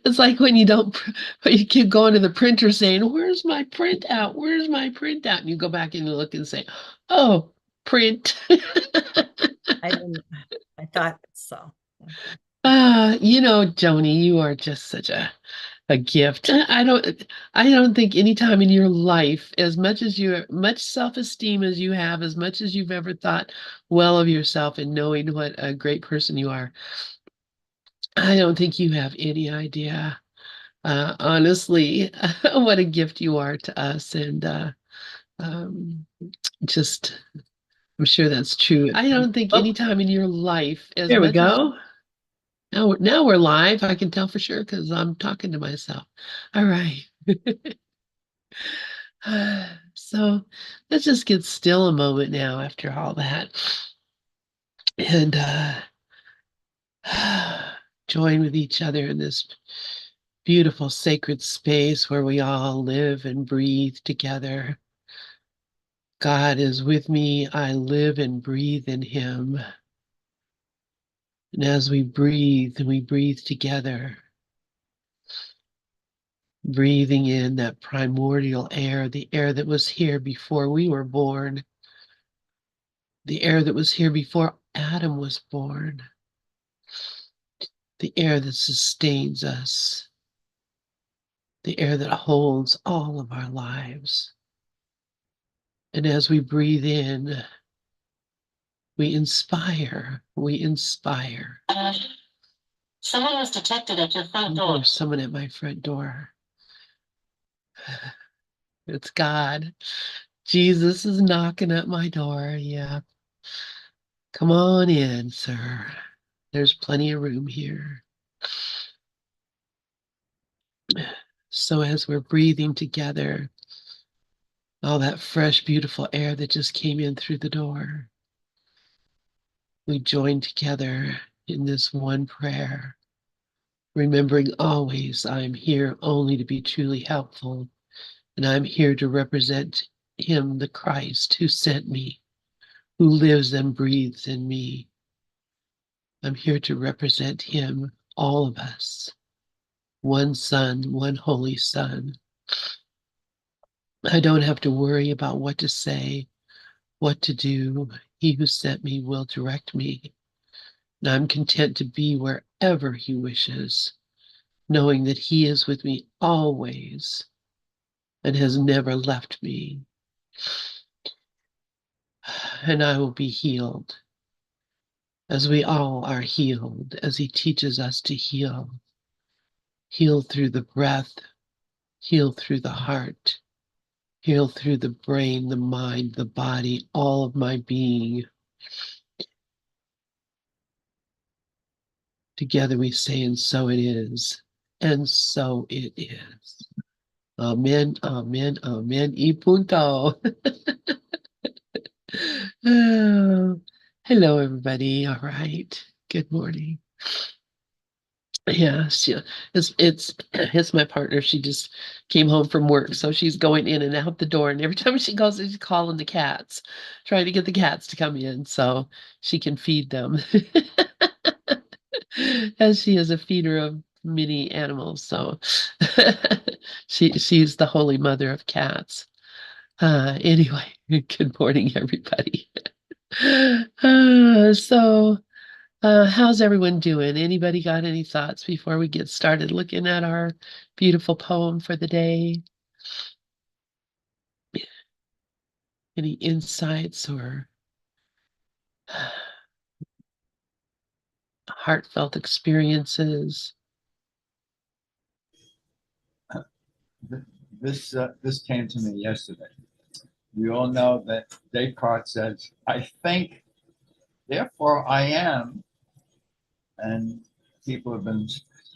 It's like when you don't, when you keep going to the printer saying, "Where's my printout? Where's my printout?" And you go back and you look and say, "Oh, print." I didn't, I thought so. Joni, you are just such a gift. I don't think any time in your life, as much self-esteem as you have, as much as you've ever thought well of yourself and knowing what a great person you are, I don't think you have any idea, honestly, what a gift you are to us. And um, just, I'm sure that's true. I don't think any Oh, time in your life, as here we much as go. now we're live, I can tell for sure because I'm talking to myself. All right. So let's just get still a moment now after all that and join with each other in this beautiful sacred space where we all live and breathe together. God is with me. I live and breathe in him. And as we breathe together, breathing in that primordial air, the air that was here before we were born, the air that was here before Adam was born, the air that sustains us, the air that holds all of our lives. And as we breathe in, we inspire, we inspire. Someone was detected at your front door. There's someone at my front door. It's God. Jesus is knocking at my door. Yeah. Come on in, sir. There's plenty of room here. So as we're breathing together, all that fresh, beautiful air that just came in through the door, we join together in this one prayer, remembering always I'm here only to be truly helpful, and I'm here to represent him, the Christ who sent me, who lives and breathes in me. I'm here to represent him, all of us, one Son, one Holy Son. I don't have to worry about what to say, what to do. He who sent me will direct me. And I'm content to be wherever he wishes, knowing that he is with me always and has never left me. And I will be healed as we all are healed, as he teaches us to heal. Heal through the breath, heal through the heart, heal through the brain, the mind, the body, all of my being. Together we say, and so it is, and so it is. Amen, amen, amen, y punto. Oh, hello, everybody. All right. Good morning. Yeah, it's my partner. She just came home from work, so she's going in and out the door, and every time she goes, she's calling the cats, trying to get the cats to come in so she can feed them, as she is a feeder of many animals. So she's the holy mother of cats. Anyway, good morning, everybody. How's everyone doing? Anybody got any thoughts before we get started looking at our beautiful poem for the day? Any insights or heartfelt experiences? This came to me yesterday. We all know that Descartes says, "I think, therefore I am," and people have been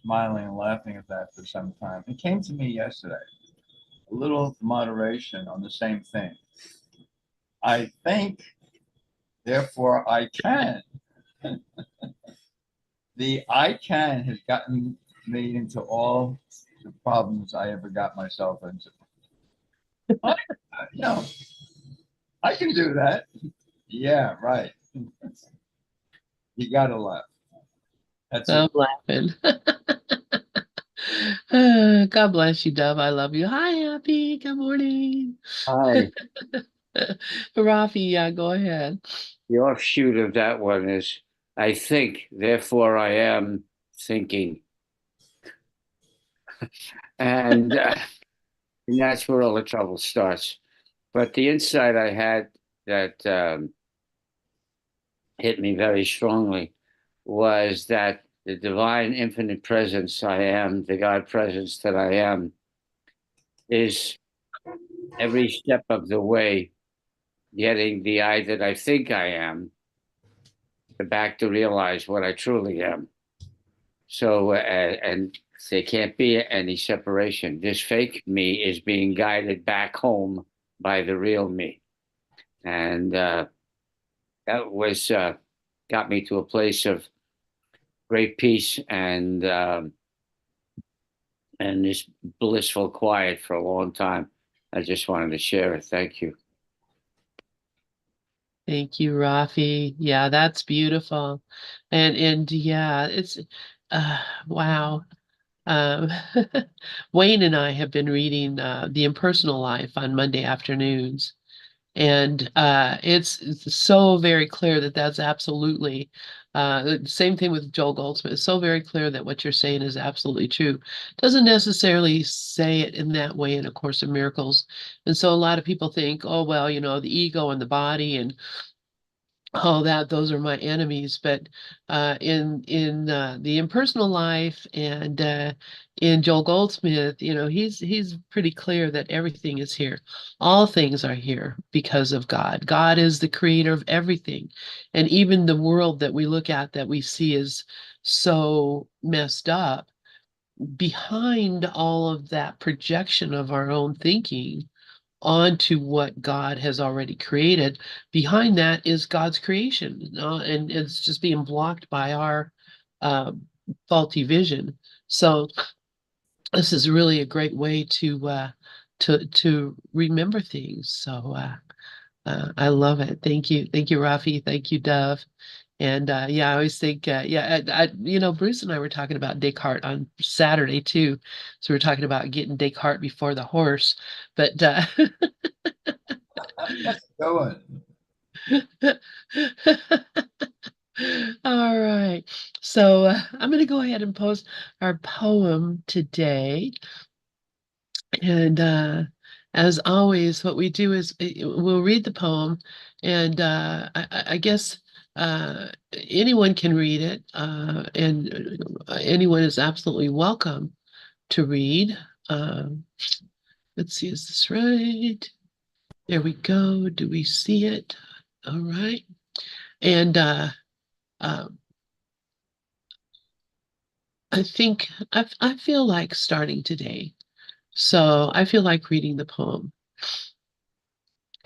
smiling and laughing at that for some time. It came to me yesterday. A little moderation on the same thing. I think, therefore I can. The "I can" has gotten me into all the problems I ever got myself into. I, you know, I can do that. Yeah, right. You gotta laugh. That's I'm it. laughing. God bless you, Dove. I love you. Hi, Happy. Good morning. Hi. Rafi, yeah, go ahead. The offshoot of that one is I think, therefore I am thinking. And, and that's where all the trouble starts. But the insight I had that hit me very strongly was that the divine infinite presence I am, the God presence that I am, is every step of the way getting the I that I think I am back to realize what I truly am. So, and there can't be any separation. This fake me is being guided back home by the real me. And that was got me to a place of great peace and this blissful quiet for a long time. I just wanted to share it. Thank you. Thank you, Rafi. Yeah, that's beautiful. And yeah, it's wow. Um, Wayne and I have been reading The Impersonal Life on Monday afternoons. And it's so very clear that that's absolutely the same thing with Joel Goldsmith. It's so very clear that what you're saying is absolutely true. Doesn't necessarily say it in that way in A Course in Miracles. And so a lot of people think, oh, well, the ego and the body and all that, those are my enemies. But in the impersonal life and in Joel Goldsmith, he's pretty clear that everything is here. All things are here because of God. God is the creator of everything, and even the world that we look at that we see is so messed up. Behind all of that projection of our own thinking onto what God has already created. Behind that is God's creation, and it's just being blocked by our uh, faulty vision. So this is really a great way to remember things. So I love it. Thank you, Rafi. Thank you, Dove. And yeah, I always think, yeah, Bruce and I were talking about Descartes on Saturday too. So we're talking about getting Descartes before the horse. But That's going. all right. So I'm going to go ahead and post our poem today. And as always, what we do is we'll read the poem, and I guess anyone can read it, and anyone is absolutely welcome to read. Um, let's see, is this right? There we go. Do we see it? All right. And um, I feel like starting today. So I feel like reading the poem.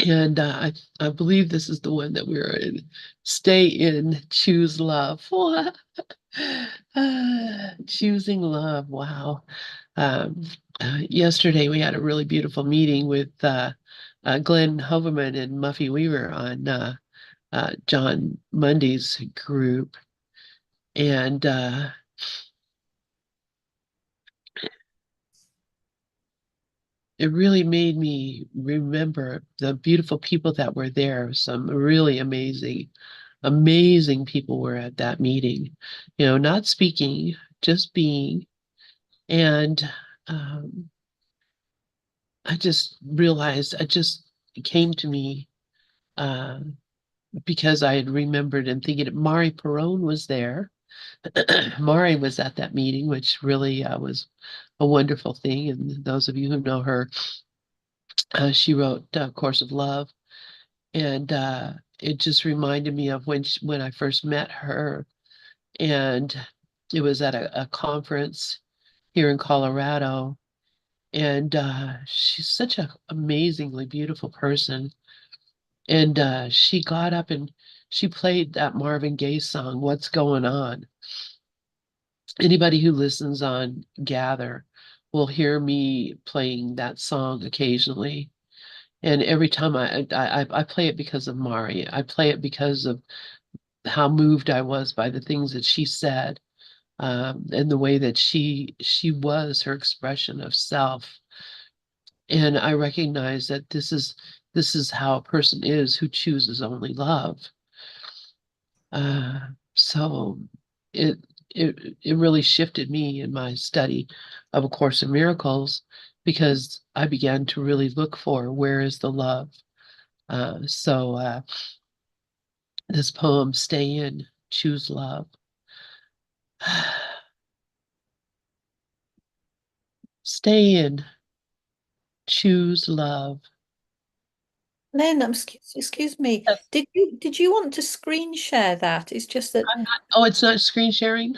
And I believe this is the one that we're in. Stay in, choose love. What? Choosing love. Wow. Um, Yesterday we had a really beautiful meeting with Glenn Hoverman and Muffy Weaver on John Mundy's group. And it really made me remember the beautiful people that were there. Some really amazing people were at that meeting, not speaking, just being. And um, I just realized, it came to me uh, because I had remembered and thinking Mari Perone was there. Mari was at that meeting, which really was a wonderful thing. And those of you who know her, she wrote Course of Love. And it just reminded me of when I first met her. And it was at a conference here in Colorado. And she's such an amazingly beautiful person. And she got up and she played that Marvin Gaye song, What's Going On? Anybody who listens on Gather will hear me playing that song occasionally. And every time I play it because of Mari. I play it because of how moved I was by the things that she said and the way that she was her expression of self. And I recognize that this is how a person is who chooses only love. So it it really shifted me in my study of A Course in Miracles, because I began to really look for where is the love. So this poem, Stay In, Choose Love. Stay in, choose love. Lynn, excuse me. Yes. Did you want to screen share that? It's just that I'm not, oh, it's not screen sharing?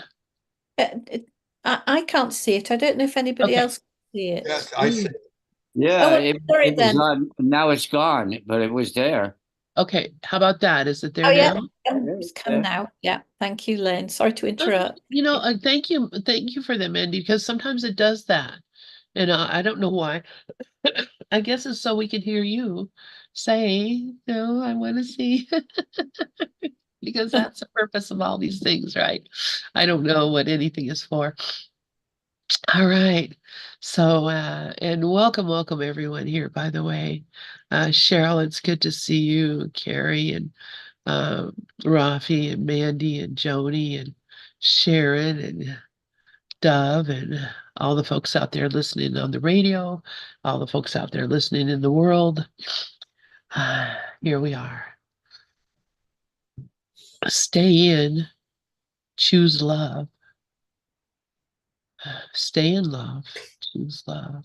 I can't see it. I don't know if anybody Okay. else can see it. Yes, I see. Yeah, Oh, sorry it was then. on. Now it's gone, but it was there. Okay, how about that? Is it there Oh yeah, now? it's come now. Yeah, thank you, Lynn. Sorry to interrupt. Thank you for that, Mandy, because sometimes it does that. And I don't know why. I guess it's so we can hear you say, no, I want to see, because that's the purpose of all these things, right? I don't know what anything is for. All right. So, and welcome everyone here, by the way. Cheryl, it's good to see you, Carrie, and Rafi, and Mandy, and Joni, and Sharon, and Dove, and all the folks out there listening on the radio, all the folks out there listening in the world. Here we are. Stay in, choose love. Stay in love, choose love.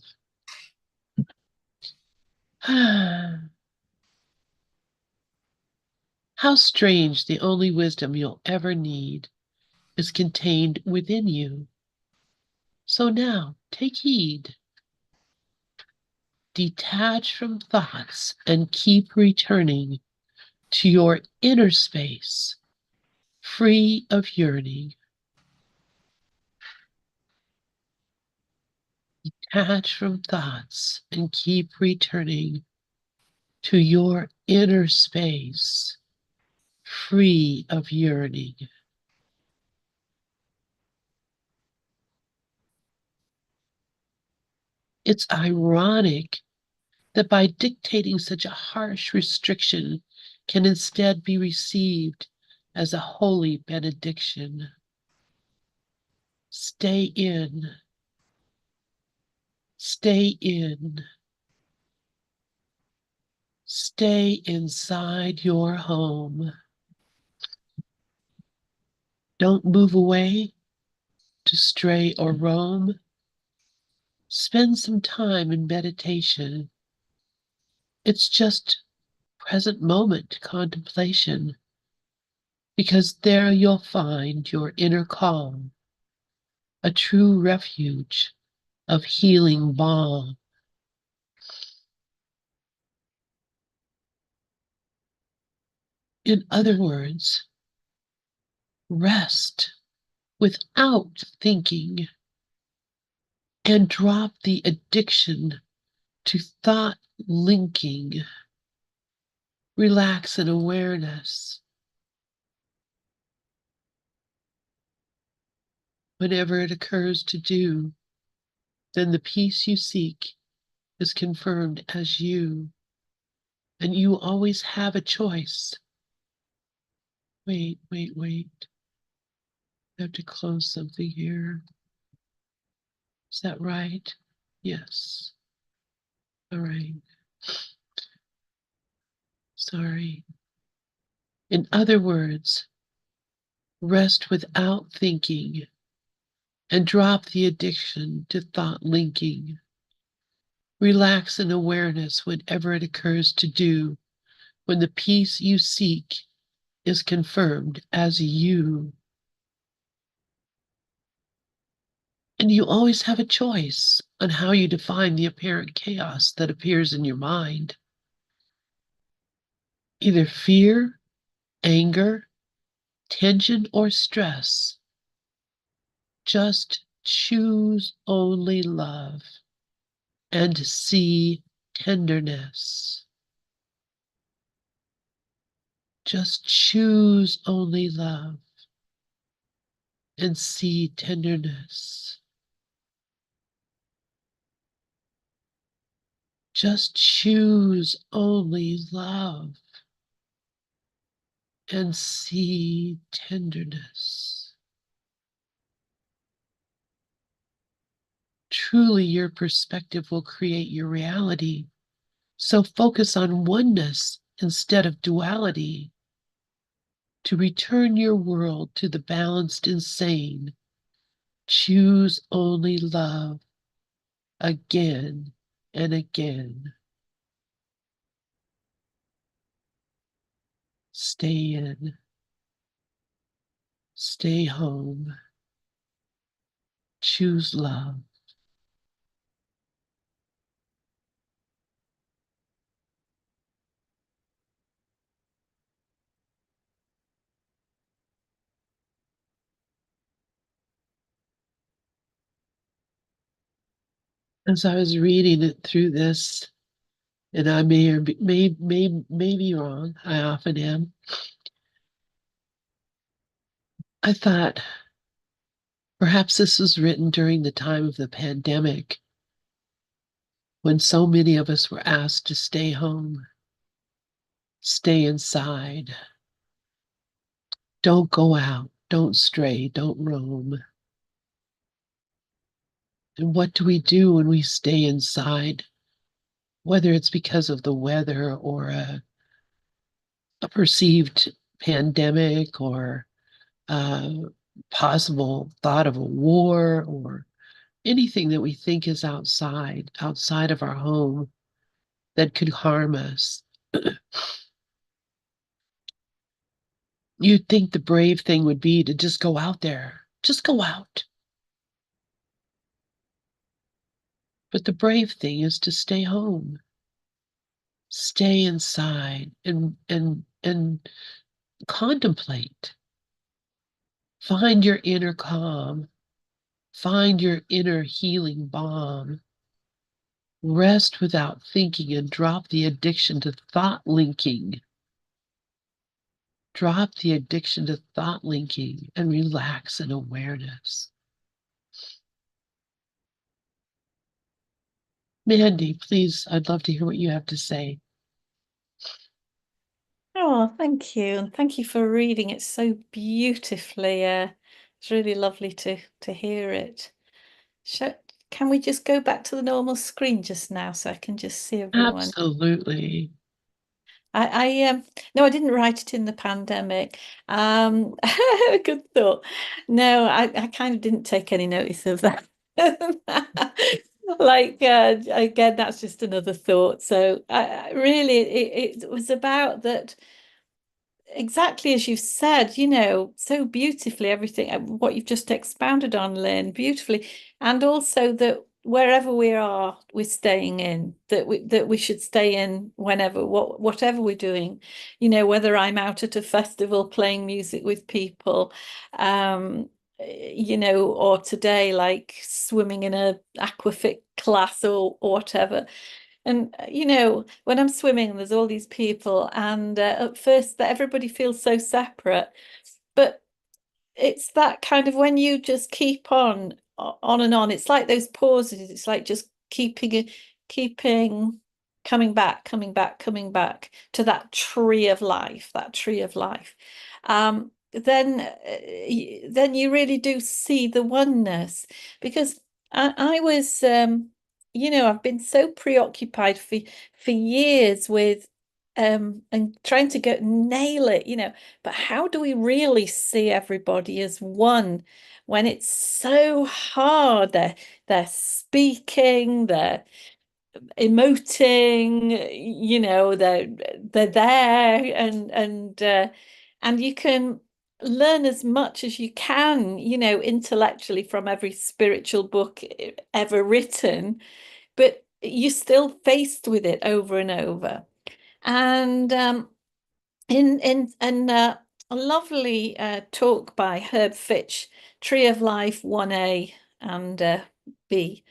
How strange, the only wisdom you'll ever need is contained within you. So now, take heed. Detach from thoughts and keep returning to your inner space, free of yearning. Detach from thoughts and keep returning to your inner space, free of yearning. It's ironic that by dictating such a harsh restriction can instead be received as a holy benediction. Stay in, stay in, stay inside your home. Don't move away to stray or roam. Spend some time in meditation. It's just present moment contemplation, because there you'll find your inner calm, a true refuge of healing balm. In other words, rest without thinking and drop the addiction to thought linking. Relax in awareness. Whenever it occurs to do, then the peace you seek is confirmed as you, and you always have a choice. Wait. I have to close something here. Is that right? Yes. All right. Sorry. In other words, rest without thinking and drop the addiction to thought linking. Relax in awareness whenever it occurs to do, when the peace you seek is confirmed as you. And you always have a choice on how you define the apparent chaos that appears in your mind. Either fear, anger, tension, or stress. Just choose only love and see tenderness. Just choose only love and see tenderness. Just choose only love and see tenderness. Truly, your perspective will create your reality. So focus on oneness instead of duality to return your world to the balanced and sane. Choose only love again and again. Stay in, stay home, choose love. As I was reading it through this, and I may be wrong, I often am, I thought perhaps this was written during the time of the pandemic when so many of us were asked to stay home, stay inside, don't go out, don't stray, don't roam. And what do we do when we stay inside? Whether it's because of the weather or a perceived pandemic or a possible thought of a war or anything that we think is outside of our home that could harm us. You'd think the brave thing would be to just go out there, just go out. But the brave thing is to stay home, stay inside and contemplate. Find your inner calm, find your inner healing balm. Rest without thinking and drop the addiction to thought linking. Drop the addiction to thought linking and relax in awareness. Mandi, please, I'd love to hear what you have to say. Oh, thank you. And thank you for reading it so beautifully. It's really lovely to hear it. Can we just go back to the normal screen just now so I can just see everyone? Absolutely. No, I didn't write it in the pandemic. Good thought. No, I kind of didn't take any notice of that. Like again, that's just another thought. So really, it was about that. Exactly as you've said, so beautifully, everything, what you've just expounded on, Lynn, beautifully. And also that wherever we are, we're staying in, that we should stay in whenever, whatever we're doing, whether I'm out at a festival playing music with people, or today, like swimming in a aquafit class or whatever. And when I'm swimming, there's all these people, and at first that everybody feels so separate, but it's that kind of when you just keep on and on. It's like those pauses. It's like just keeping coming back, coming back to that tree of life, that tree of life. Then you really do see the oneness because I was I've been so preoccupied for years with and trying to nail it, but how do we really see everybody as one when it's so hard? They're speaking, they're emoting, they're there, and you can learn as much as you can, intellectually from every spiritual book ever written, but you're still faced with it over and over. And in a lovely talk by Herb Fitch, Tree of Life 1A and B,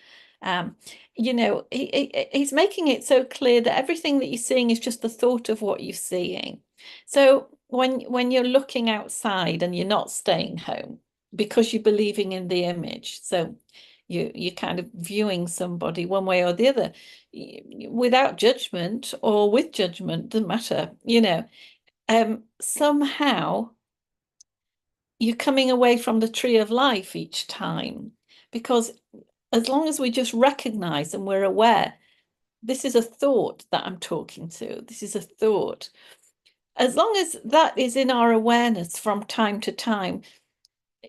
he's making it so clear that everything that you're seeing is just the thought of what you're seeing. So when you're looking outside and you're not staying home, because you're believing in the image. So you're kind of viewing somebody one way or the other, without judgment or with judgment, doesn't matter, somehow you're coming away from the tree of life each time, because as long as we just recognize and we're aware, this is a thought that I'm talking to, this is a thought. As long as that is in our awareness from time to time,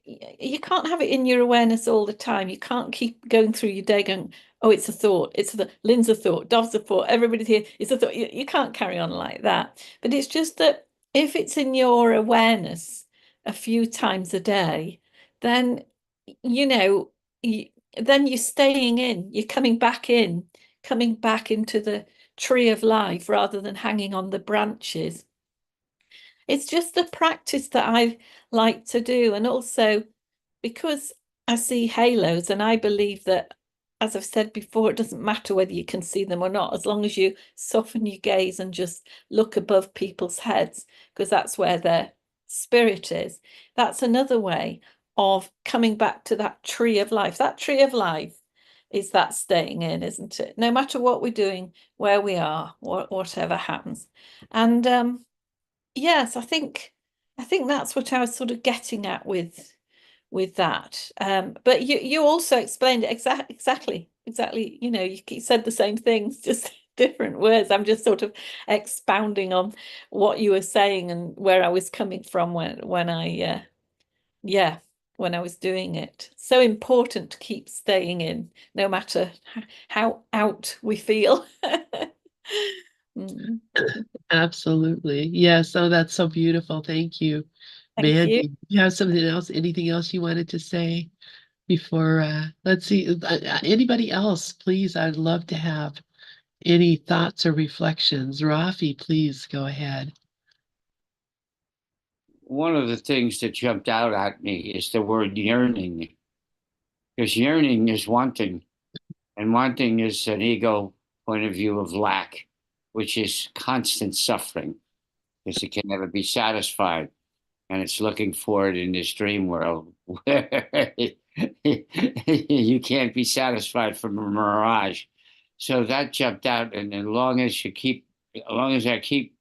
you can't have it in your awareness all the time. You can't keep going through your day going, oh, it's a thought. It's the Lynn's a thought, Dov's a thought, everybody's here. It's a thought. You can't carry on like that. But it's just that if it's in your awareness a few times a day, then then you're staying in. You're coming back into the tree of life rather than hanging on the branches. It's just a practice that I like to do. And also because I see halos, and I believe that, as I've said before, it doesn't matter whether you can see them or not, as long as you soften your gaze and just look above people's heads, because that's where their spirit is. That's another way of coming back to that tree of life. That tree of life is that staying in, isn't it? No matter what we're doing, where we are, whatever happens. And yes, I think that's what I was sort of getting at with that. But you also explained it exactly. You said the same things, just different words. I'm just sort of expounding on what you were saying and where I was coming from when I when I was doing it. So important to keep staying in, no matter how out we feel. Mm. Absolutely. Yeah, so that's so beautiful. Thank you, Thank you. Mandy. You have something else, anything else you wanted to say before let's see, anybody else, please? I'd love to have any thoughts or reflections. Rafi, please go ahead. One of the things that jumped out at me is the word yearning, because yearning is wanting, and wanting is an ego point of view of lack, which is constant suffering, because it can never be satisfied. And it's looking for it in this dream world where you can't be satisfied from a mirage. So that jumped out, and as long as I keep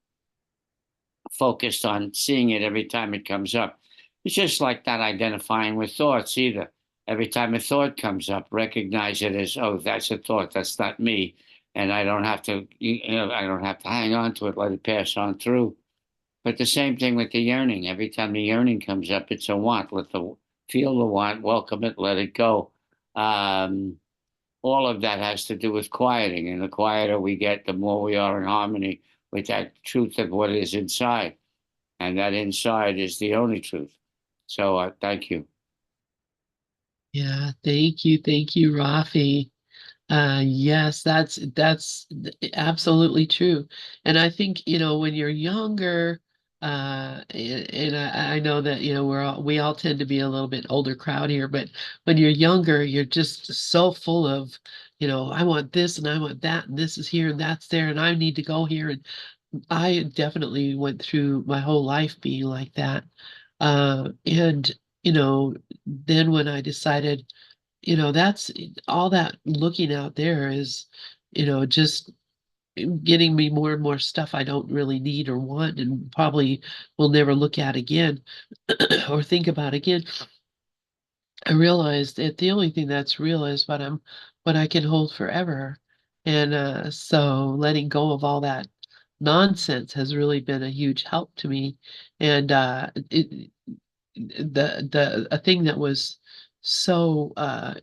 focused on seeing it every time it comes up, it's just like not identifying with thoughts either. Every time a thought comes up, recognize it as, oh, that's a thought, that's not me, and I don't have to, I don't have to hang on to it, let it pass on through. But the same thing with the yearning. Every time the yearning comes up, it's a want. Feel the want, welcome it, let it go. Um, all of that has to do with quieting, and the quieter we get, the more we are in harmony with that truth of what is inside, and that inside is the only truth. So thank you. Yeah, thank you, Rafi. Yes, that's absolutely true. And I think, when you're younger, and I know that, we all tend to be a little bit older crowd here, but when you're younger, you're just so full of, I want this and I want that, and this is here and that's there, and I need to go here. And I definitely went through my whole life being like that. And, then when I decided, that's all that looking out there is, just getting me more and more stuff I don't really need or want and probably will never look at again or think about again. I realized that the only thing that's real is what I can hold forever. And so letting go of all that nonsense has really been a huge help to me. And a thing that was so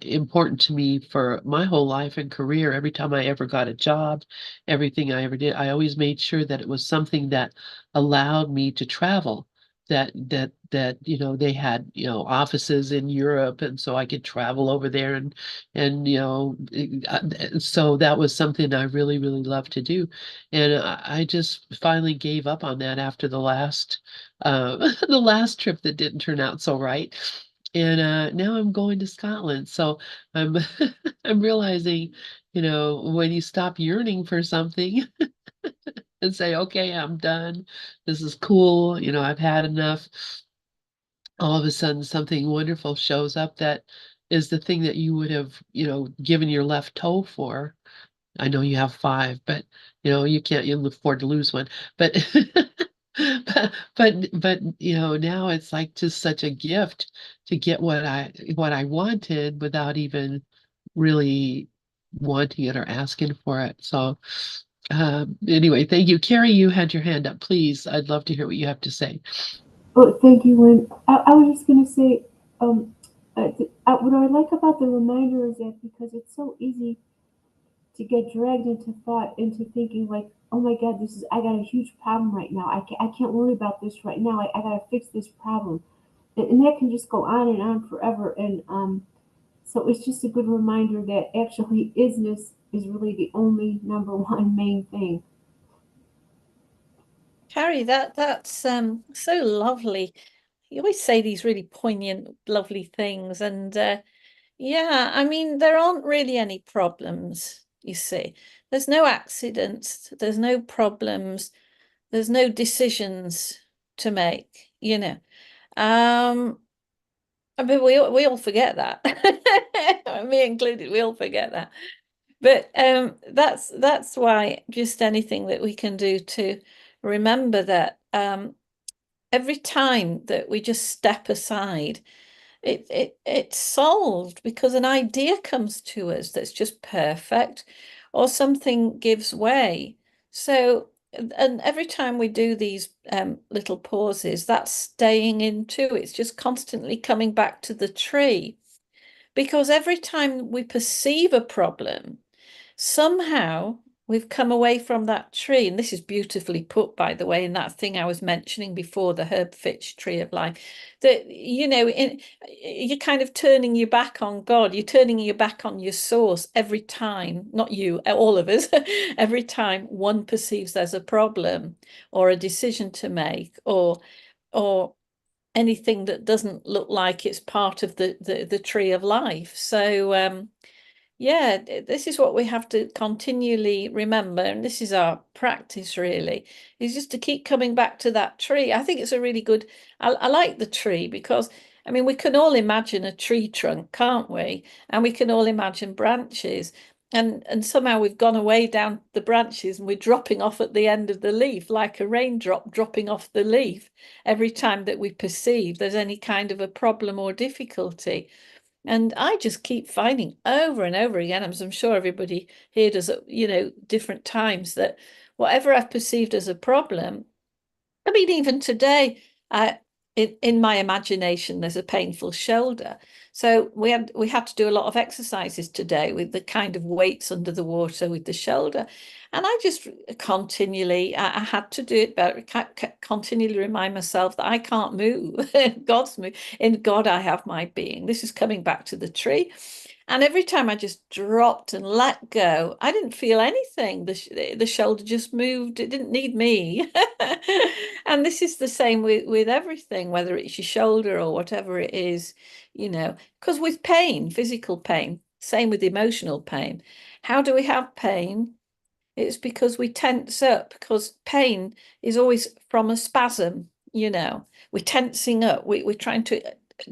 important to me for my whole life and career, every time I ever got a job, everything I ever did, I always made sure that it was something that allowed me to travel, that they had offices in Europe, and so I could travel over there, and so that was something I really really loved to do. And I just finally gave up on that after the last the last trip that didn't turn out so right. And now I'm going to Scotland. So I'm I'm realizing, when you stop yearning for something and say, okay, I'm done. This is cool. I've had enough. all of a sudden something wonderful shows up that is the thing that you would have, given your left toe for. I know you have five, but you can't afford to lose one. But but now it's like just such a gift to get what I wanted without even really wanting it or asking for it. So anyway, thank you. Carrie, you had your hand up. Please, I'd love to hear what you have to say. Oh, thank you, Lynn. I was just going to say, what I like about the reminder is that because it's so easy to get dragged into thought, into thinking like, oh my God, I got a huge problem right now. I can't worry about this right now. I got to fix this problem. And that can just go on and on forever. And so it's just a good reminder that actually is-ness is really the only number one main thing. Carrie, that's so lovely. You always say these really poignant, lovely things, and yeah, I mean, there aren't really any problems, you see. There's no accidents, there's no problems, there's no decisions to make, I mean, we all forget that. Me included, we all forget that. But that's why just anything that we can do to remember that every time that we just step aside, it's solved because an idea comes to us that's just perfect, or something gives way. So, and every time we do these little pauses, that's staying in too. It's just constantly coming back to the tree, because every time we perceive a problem, somehow we've come away from that tree. And this is beautifully put, by the way, in that thing I was mentioning before, the Herb Fitch tree of life, that, you're kind of turning your back on God. You're turning your back on your source every time, not you, all of us, every time one perceives there's a problem or a decision to make, or anything that doesn't look like it's part of the tree of life. So yeah, this is what we have to continually remember, and this is our practice really, is just to keep coming back to that tree. I think it's a really good, I like the tree because, I mean, we can all imagine a tree trunk, can't we? And we can all imagine branches. And somehow we've gone away down the branches and we're dropping off at the end of the leaf, like a raindrop dropping off the leaf every time that we perceive there's any kind of a problem or difficulty. And I just keep finding over and over again, as I'm sure everybody here does at, different times, that whatever I've perceived as a problem, I mean, even today, in my imagination, there's a painful shoulder. So we had to do a lot of exercises today with the kind of weights under the water with the shoulder. And I just continually, I had to do it, but continually remind myself that I can't move. God's move. In God, I have my being. This is coming back to the tree. And every time I just dropped and let go, I didn't feel anything. The shoulder just moved. It didn't need me. And this is the same with everything, whether it's your shoulder or whatever it is, because with pain, physical pain, same with emotional pain. How do we have pain? It's because we tense up, because pain is always from a spasm, We're tensing up. We're trying to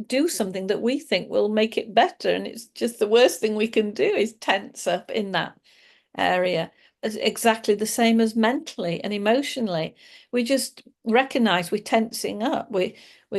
do something that we think will make it better, and it's just the worst thing we can do is tense up in that area. It's exactly the same as mentally and emotionally. We just recognize we're tensing up, we're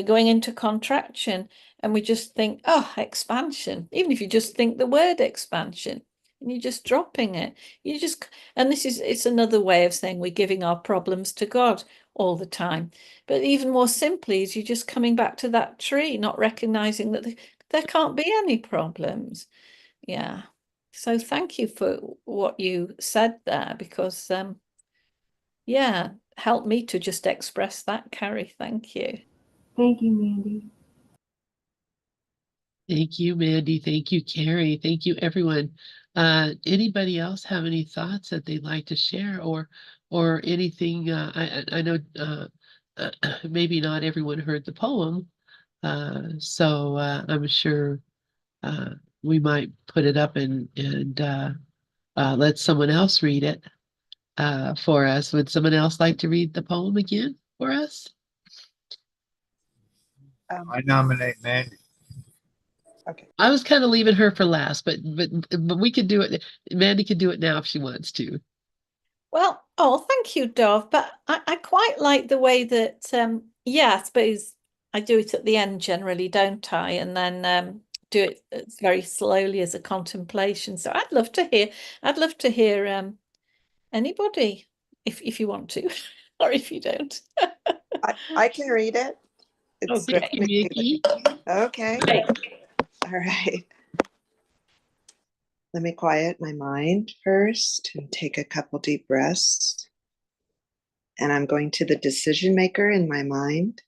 going into contraction, and we just think, oh, expansion. Even if you just think the word expansion and you're just dropping it, and it's another way of saying we're giving our problems to God all the time. But even more simply is you're just coming back to that tree, not recognizing that there can't be any problems. Yeah. So thank you for what you said there, because yeah, helped me to just express that, Carrie. Thank you. Thank you, Mandi. Thank you, Mandi. Thank you, Carrie. Thank you, everyone. Anybody else have any thoughts that they'd like to share, or anything? I know maybe not everyone heard the poem, so I'm sure we might put it up and let someone else read it for us. Would someone else like to read the poem again for us? I nominate Mandy. Okay. I was kind of leaving her for last, but we could do it. Mandy could do it now if she wants to. Well, oh, thank you, Dov. But I quite like the way that, yeah, I suppose I do it at the end generally, don't I? And then do it very slowly as a contemplation. So I'd love to hear anybody if you want to, or if you don't. I can read it. Oh, great. Thank you, Mickey. Okay. All right. Let me quiet my mind first and take a couple deep breaths. And I'm going to the decision maker in my mind.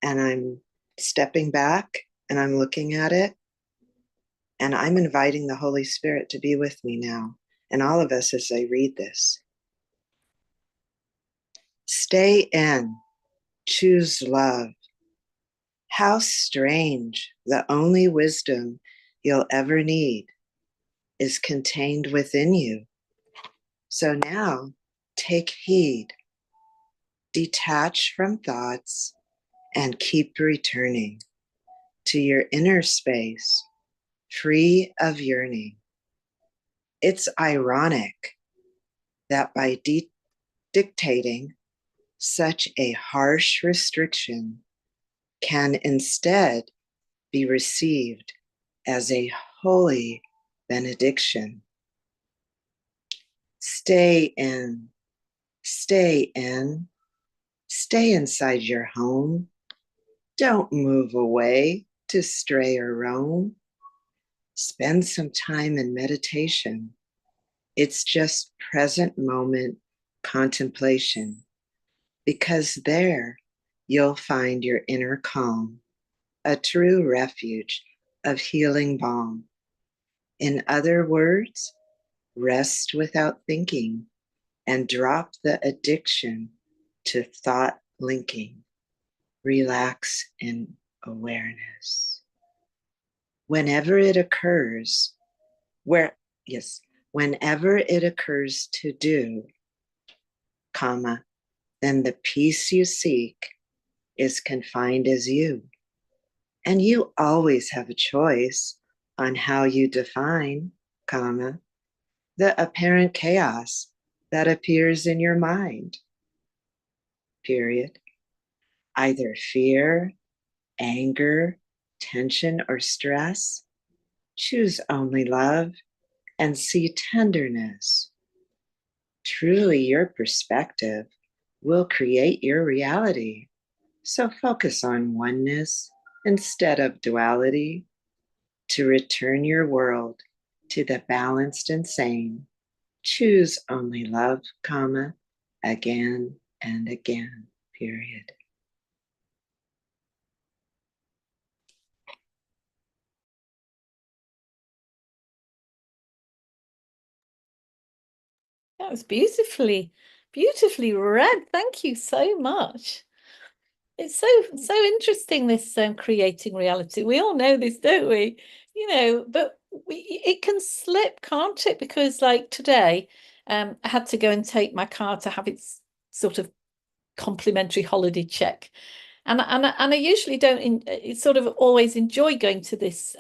And I'm stepping back and I'm looking at it. And I'm inviting the Holy Spirit to be with me now. And all of us as I read this. Stay in. Choose love. How strange, the only wisdom you'll ever need is contained within you. So now take heed, detach from thoughts, and keep returning to your inner space, free of yearning. It's ironic that by dictating such a harsh restriction can instead be received as a holy benediction. Stay in, stay in, stay inside your home. Don't move away to stray or roam. Spend some time in meditation. It's just present moment contemplation, because there you'll find your inner calm, a true refuge of healing balm. In other words, rest without thinking and drop the addiction to thought linking. Relax in awareness. Whenever it occurs, whenever it occurs to do, comma, then the peace you seek is confined as you. And you always have a choice on how you define, comma, the apparent chaos that appears in your mind, period. Either fear, anger, tension, or stress. Choose only love and see tenderness. Truly, your perspective will create your reality. So focus on oneness instead of duality to return your world to the balanced and sane. Choose only love, comma, again and again, period. That was beautifully read. Thank you so much. It's so interesting, this creating reality. We all know this, don't we? But it can slip, can't it? Because like today, I had to go and take my car to have its sort of complimentary holiday check. And I usually don't sort of always enjoy going to this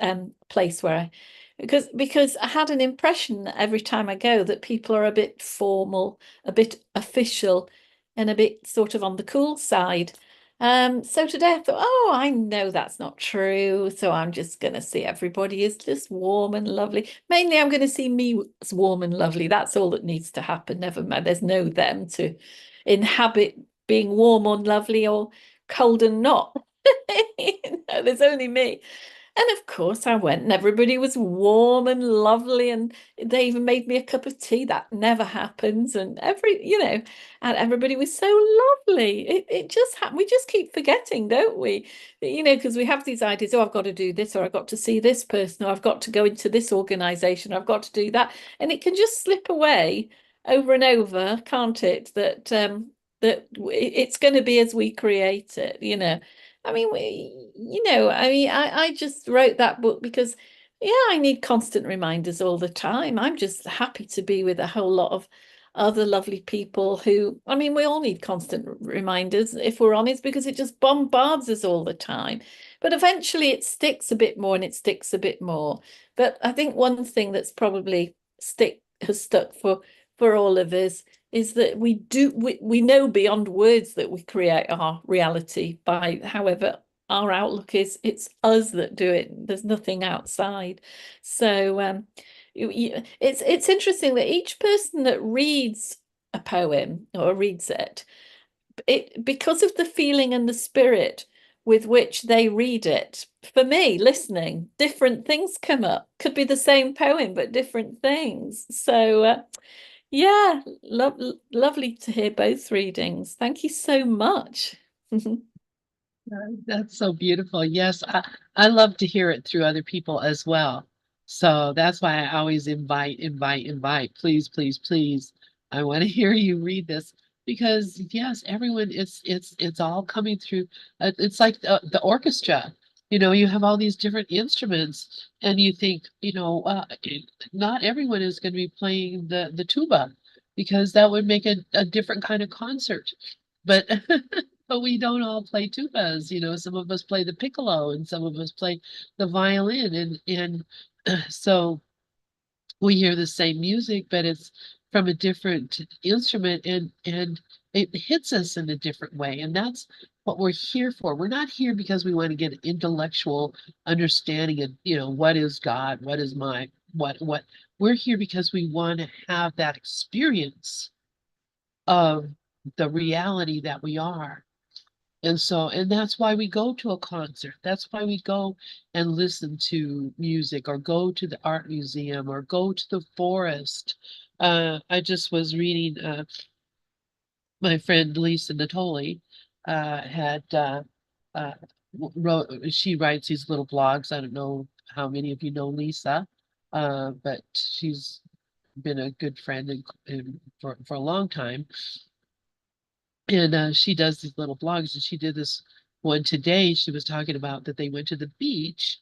place where because I had an impression that every time I go that people are a bit formal, a bit official, and a bit sort of on the cool side. So today I thought, oh, I know that's not true. So I'm just going to see everybody is just warm and lovely. Mainly, I'm going to see me as warm and lovely. That's all that needs to happen. Never mind. There's no them to inhabit being warm or lovely or cold and not. There's only me. And of course, I went and everybody was warm and lovely, and they even made me a cup of tea. That never happens. And and everybody was so lovely. It just happened. We just keep forgetting, don't we? Because we have these ideas. Oh, I've got to do this, or I've got to see this person, or I've got to go into this organization, or I've got to do that, and it can just slip away over and over, can't it? That it's going to be as we create it. I mean, I just wrote that book because, yeah, I need constant reminders all the time. I'm just happy to be with a whole lot of other lovely people who, I mean, we all need constant reminders, if we're honest, because it just bombards us all the time. But eventually it sticks a bit more and it sticks a bit more. But I think one thing that's probably has stuck for all of us is that we know beyond words that we create our reality by however our outlook is. It's us that do it. There's nothing outside. So it's interesting that each person that reads a poem or reads it because of the feeling and the spirit with which they read it. For me, listening, different things come up. Could be the same poem, but different things. So yeah, lovely to hear both readings. Thank you so much. That's so beautiful. Yes, I love to hear it through other people as well. So that's why I always invite. Please, please, please. I want to hear you read this because yes, everyone, it's all coming through. It's like the orchestra. You know, you have all these different instruments, and you think, not everyone is going to be playing the tuba because that would make a different kind of concert. But but we don't all play tubas, some of us play the piccolo and some of us play the violin and so we hear the same music, but it's from a different instrument and it hits us in a different way. And that's what we're here for. We're not here because we want to get an intellectual understanding of, what is God, what is what we're here because we want to have that experience of the reality that we are. And that's why we go to a concert. That's why we go and listen to music or go to the art museum or go to the forest. I just was reading my friend Lisa Natoli had wrote, she writes these little blogs. I don't know how many of you know Lisa, but she's been a good friend for a long time. And she does these little blogs, and she did this one today. She was talking about that they went to the beach,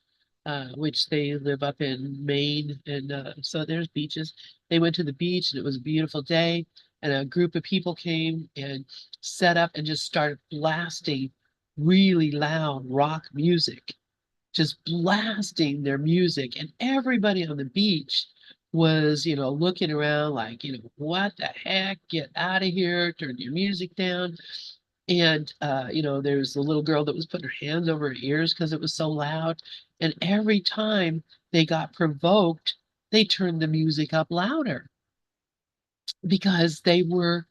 which they live up in Maine, and so there's beaches. They went to the beach, and it was a beautiful day, and a group of people came and set up and just started blasting really loud rock music, just blasting their music, and everybody on the beach was, looking around like, what the heck? Get out of here, turn your music down. And there's a little girl that was putting her hands over her ears because it was so loud. And every time they got provoked, they turned the music up louder because they were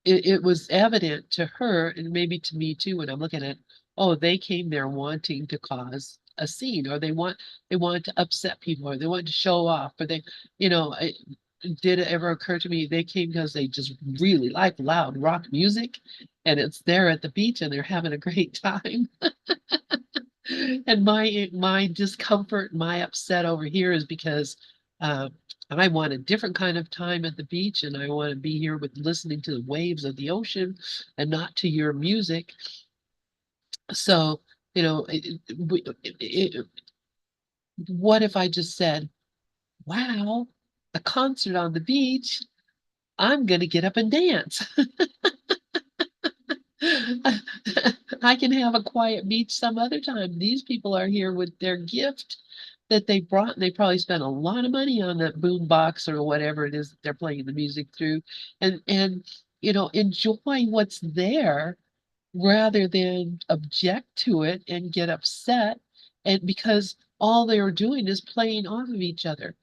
it was evident to her and maybe to me too when I'm looking at, oh, they came there wanting to cause a scene, or they want to upset people, or they want to show off, or did it ever occur to me they came because they just really like loud rock music and it's there at the beach and they're having a great time. And my discomfort, my upset over here is because I want a different kind of time at the beach, and I want to be here with listening to the waves of the ocean and not to your music. So, what if I just said, wow, a concert on the beach, I'm going to get up and dance. I can have a quiet beach some other time. These people are here with their gift that they brought, and they probably spent a lot of money on that boom box or whatever it is that they're playing the music through, and enjoy what's there rather than object to it and get upset, and because all they are doing is playing off of each other.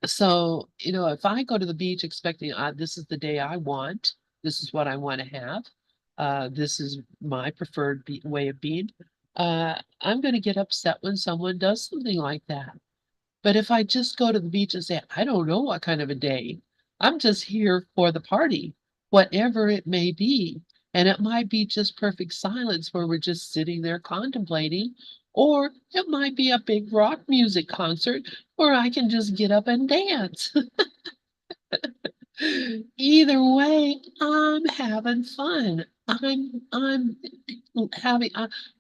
So, if I go to the beach expecting this is the day I want, this is what I want to have, this is my preferred way of being, I'm going to get upset when someone does something like that. But if I just go to the beach and say, I don't know what kind of a day, I'm just here for the party, whatever it may be. And it might be just perfect silence where we're just sitting there contemplating, or it might be a big rock music concert where I can just get up and dance. Either way, I'm having fun. I'm having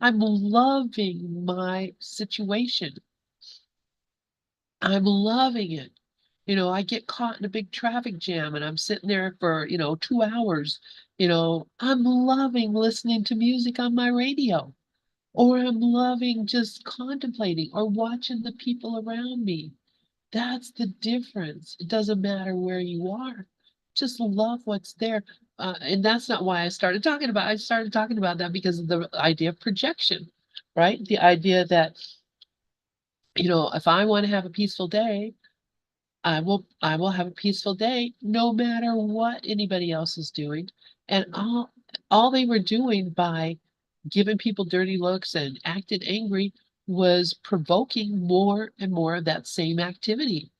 I'm loving my situation. I'm loving it. I get caught in a big traffic jam and I'm sitting there for, 2 hours. I'm loving listening to music on my radio, or I'm loving just contemplating or watching the people around me. That's the difference. It doesn't matter where you are. Just love what's there. And that's not why I started talking about that because of the idea of projection, right? The idea that, if I want to have a peaceful day, I will have a peaceful day no matter what anybody else is doing. And all they were doing by giving people dirty looks and acting angry was provoking more and more of that same activity.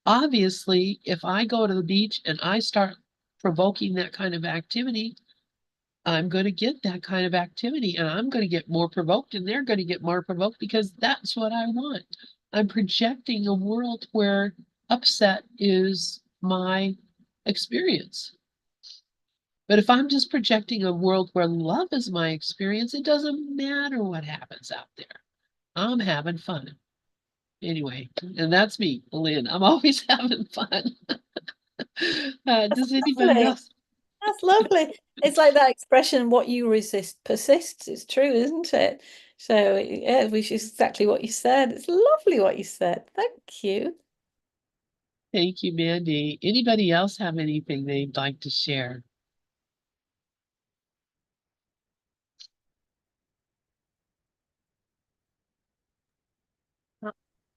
Obviously, if I go to the beach and I start provoking that kind of activity, I'm going to get that kind of activity and I'm going to get more provoked and they're going to get more provoked because that's what I want. I'm projecting a world where upset is my experience. But if I'm just projecting a world where love is my experience, it doesn't matter what happens out there. I'm having fun. Anyway, and that's me, Lynn. I'm always having fun. Does anybody Lovely. else? That's lovely. It's like that expression, what you resist persists. It's true, isn't it? So yeah, which is exactly what you said. It's lovely what you said. Thank you. Thank you, Mandy. Anybody else have anything they'd like to share?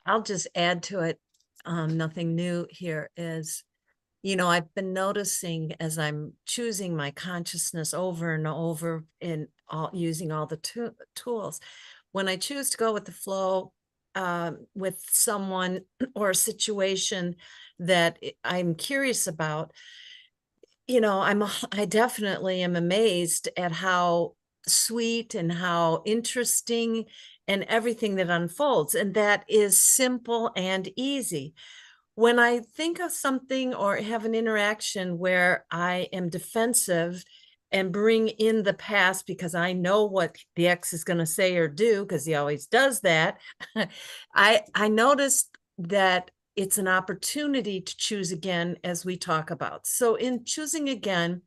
I'll just add to it. Nothing new here is, I've been noticing as I'm choosing my consciousness over and over in using all the tools, when I choose to go with the flow with someone or a situation that I'm curious about, I definitely am amazed at how sweet and how interesting and everything that unfolds. And that is simple and easy. When I think of something or have an interaction where I am defensive and bring in the past because I know what the ex is going to say or do, because he always does that, I noticed that it's an opportunity to choose again, as we talk about. So in choosing again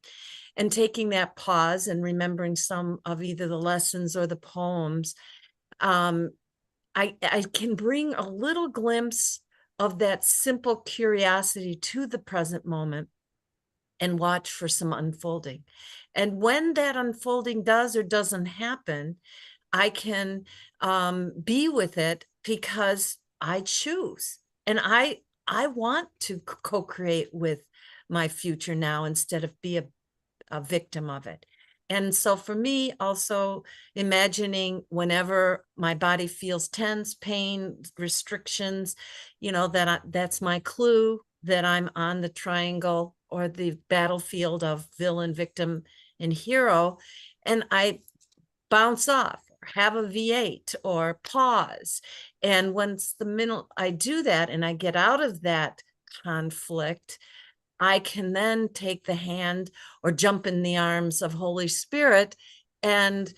and taking that pause and remembering some of either the lessons or the poems, I can bring a little glimpse of that simple curiosity to the present moment and watch for some unfolding. And when that unfolding does or doesn't happen, I can be with it because I choose. And I want to co-create with my future now instead of be a victim of it. And so for me, also imagining whenever my body feels tense, pain, restrictions, that's my clue that I'm on the triangle or the battlefield of villain, victim, and hero. And I bounce off, or have a V8 or pause. And once the minute I do that and I get out of that conflict, I can then take the hand or jump in the arms of Holy Spirit and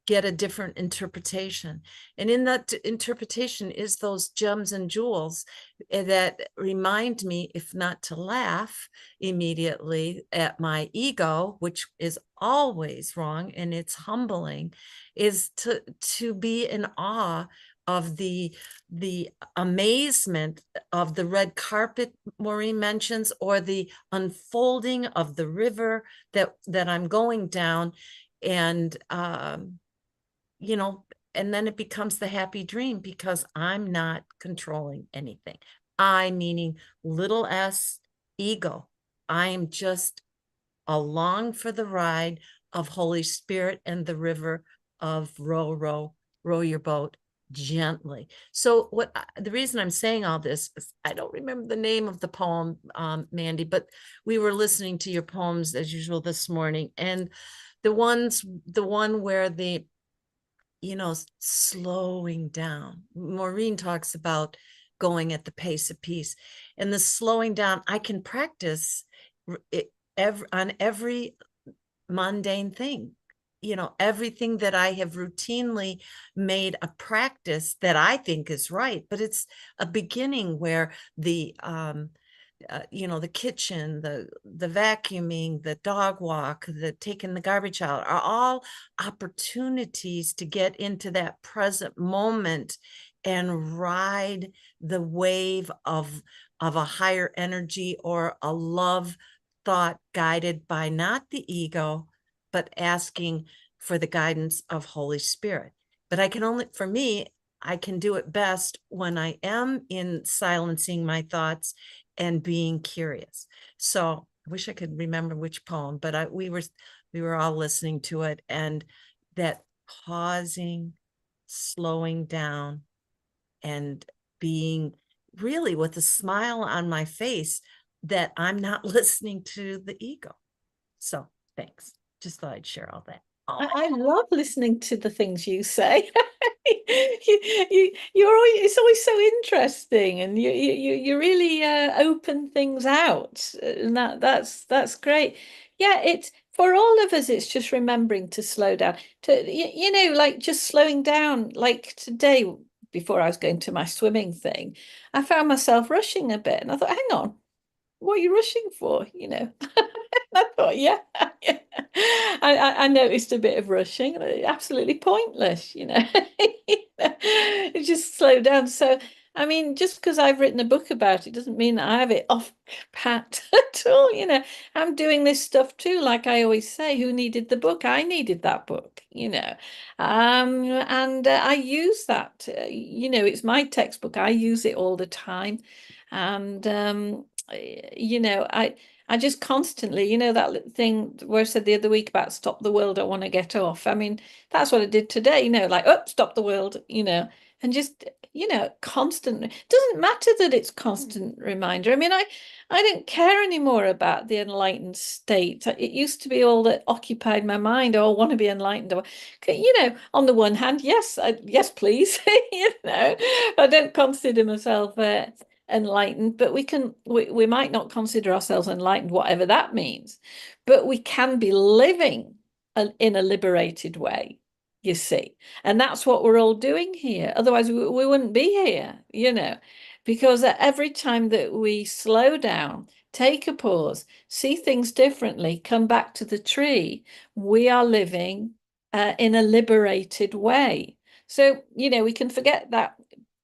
get a different interpretation. And in that interpretation is those gems and jewels that remind me, if not to laugh immediately at my ego, which is always wrong and it's humbling, is to be in awe of the amazement of the red carpet Maureen mentions, or the unfolding of the river that I'm going down, and and then it becomes the happy dream because I'm not controlling anything. I, meaning little s, ego. I am just along for the ride of Holy Spirit and the river of row your boat gently. So the reason I'm saying all this is I don't remember the name of the poem, Mandy, but we were listening to your poems as usual this morning, and the one where slowing down. Maureen talks about going at the pace of peace, and the slowing down I can practice it on every mundane thing. everything that I have routinely made a practice that I think is right, but it's a beginning where the the kitchen, the vacuuming, the dog walk, the taking the garbage out are all opportunities to get into that present moment and ride the wave of a higher energy or a love thought guided by not the ego, but asking for the guidance of Holy Spirit. But for me, I can do it best when I am in silencing my thoughts and being curious. So I wish I could remember which poem, but we were all listening to it, and that pausing, slowing down, and being really with a smile on my face that I'm not listening to the ego. So thanks. Just thought I'd share all that. I love listening to the things you say. It's always so interesting, and you really open things out, and that's great. Yeah, it's for all of us. It's just remembering to slow down. Like just slowing down. Like today, before I was going to my swimming thing, I found myself rushing a bit, and I thought, hang on, what are you rushing for? I thought, yeah. I noticed a bit of rushing, absolutely pointless, It just slow down. So, I mean, just because I've written a book about it doesn't mean I have it off pat at all, I'm doing this stuff too. Like I always say, who needed the book? I needed that book, and I use that, it's my textbook. I use it all the time. And, I just constantly, that thing where I said the other week about stop the world, I want to get off. I mean, that's what I did today, like, oh, stop the world, and just, constant. It doesn't matter that it's constant reminder. I mean, I don't care anymore about the enlightened state. It used to be all that occupied my mind. Oh, I want to be enlightened. On the one hand, yes, yes, please. I don't consider myself enlightened, but we might not consider ourselves enlightened, whatever that means, but we can be living in a liberated way, you see, and that's what we're all doing here. Otherwise we wouldn't be here, because every time that we slow down, take a pause, see things differently, come back to the tree, we are living in a liberated way. So we can forget that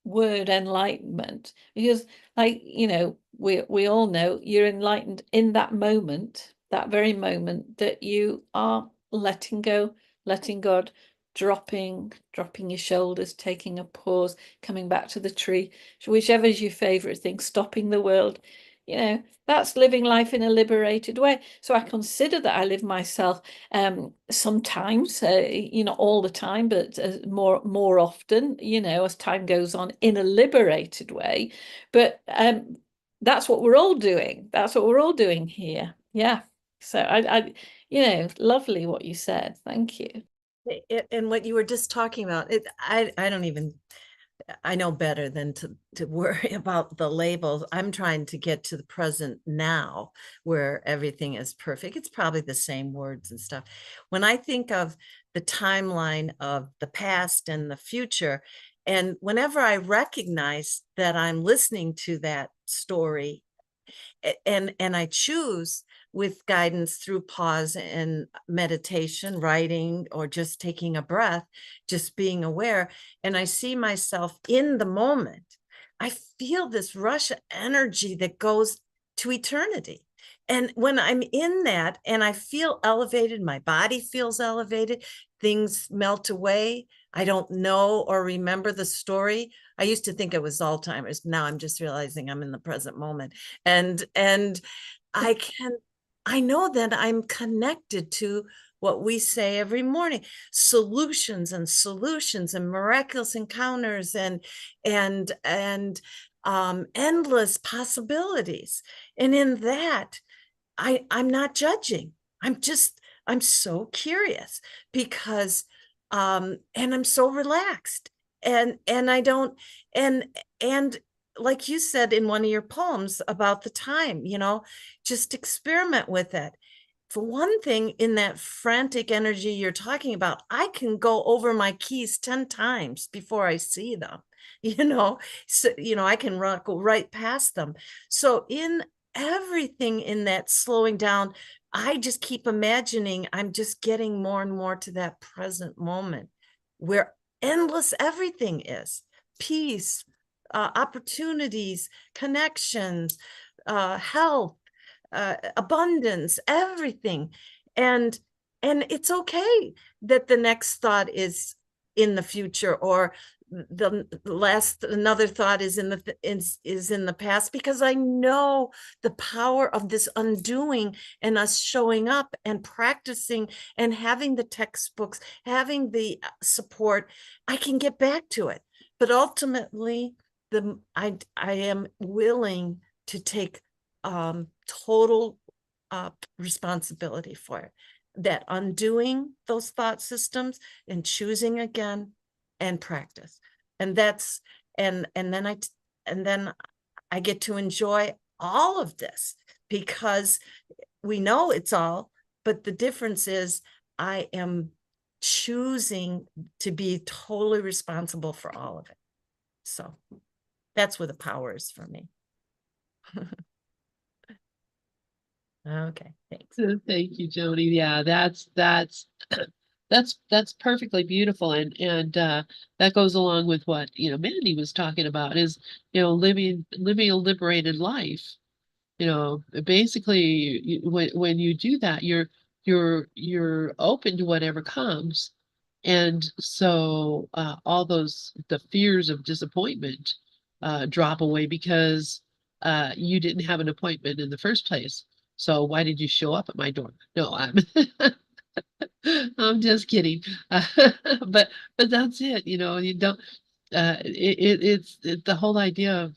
word enlightenment, because we all know you're enlightened in that moment, that very moment that you are letting go, letting God, dropping your shoulders, taking a pause, coming back to the tree, whichever is your favorite thing, stopping the world. That's living life in a liberated way. So I consider that I live myself sometimes, all the time, but more often, as time goes on, in a liberated way. But that's what we're all doing. That's what we're all doing here. Yeah. So I lovely what you said. Thank you. And what you were just talking about, I know better than to worry about the labels. I'm trying to get to the present now where everything is perfect. It's probably the same words and stuff. When I think of the timeline of the past and the future, and whenever I recognize that I'm listening to that story and I choose with guidance through pause and meditation, writing, or just taking a breath, just being aware, and I see myself in the moment, I feel this rush of energy that goes to eternity. And when I'm in that and I feel elevated, my body feels elevated, things melt away. I don't know or remember the story. I used to think it was Alzheimer's. Now I'm just realizing I'm in the present moment. And I know that I'm connected to what we say every morning, solutions and miraculous encounters and endless possibilities. And in that, I'm not judging. I'm so curious because and I'm so relaxed. And I don't and like you said in one of your poems about the time, just experiment with it. for one thing, in that frantic energy you're talking about, I can go over my keys 10 times before I see them, so, I can go right past them. So in everything in that slowing down, I just keep imagining I'm just getting more and more to that present moment where endless everything is: peace, opportunities, connections, health, abundance, everything. And it's okay that the next thought is in the future, or another thought is in the past, because I know the power of this undoing and us showing up and practicing and having the textbooks, having the support. I can get back to it. But ultimately, I am willing to take total responsibility for it, that undoing those thought systems and choosing again and practice. And that's and then I get to enjoy all of this, because we know it's all, but the difference is I am choosing to be totally responsible for all of it. So that's where the power is for me. Okay, thanks. Thank you, Joni. Yeah, that's that's perfectly beautiful, and that goes along with what Mandi was talking about, is living a liberated life. Basically, when you do that, you're open to whatever comes, and so all the fears of disappointment drop away, because you didn't have an appointment in the first place. So why did you show up at my door? No, I'm I'm just kidding. But that's it. You don't. It's the whole idea of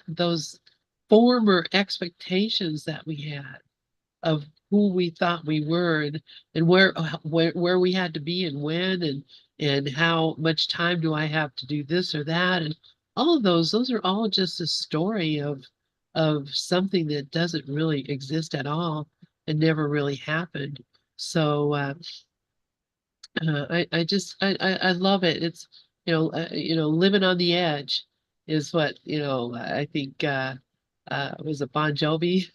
those former expectations that we had of who we thought we were, and where we had to be, and when, and how much time do I have to do this or that, and all of those are all just a story of something that doesn't really exist at all and never really happened. So I love it. It's living on the edge is what I think was it Bon Jovi?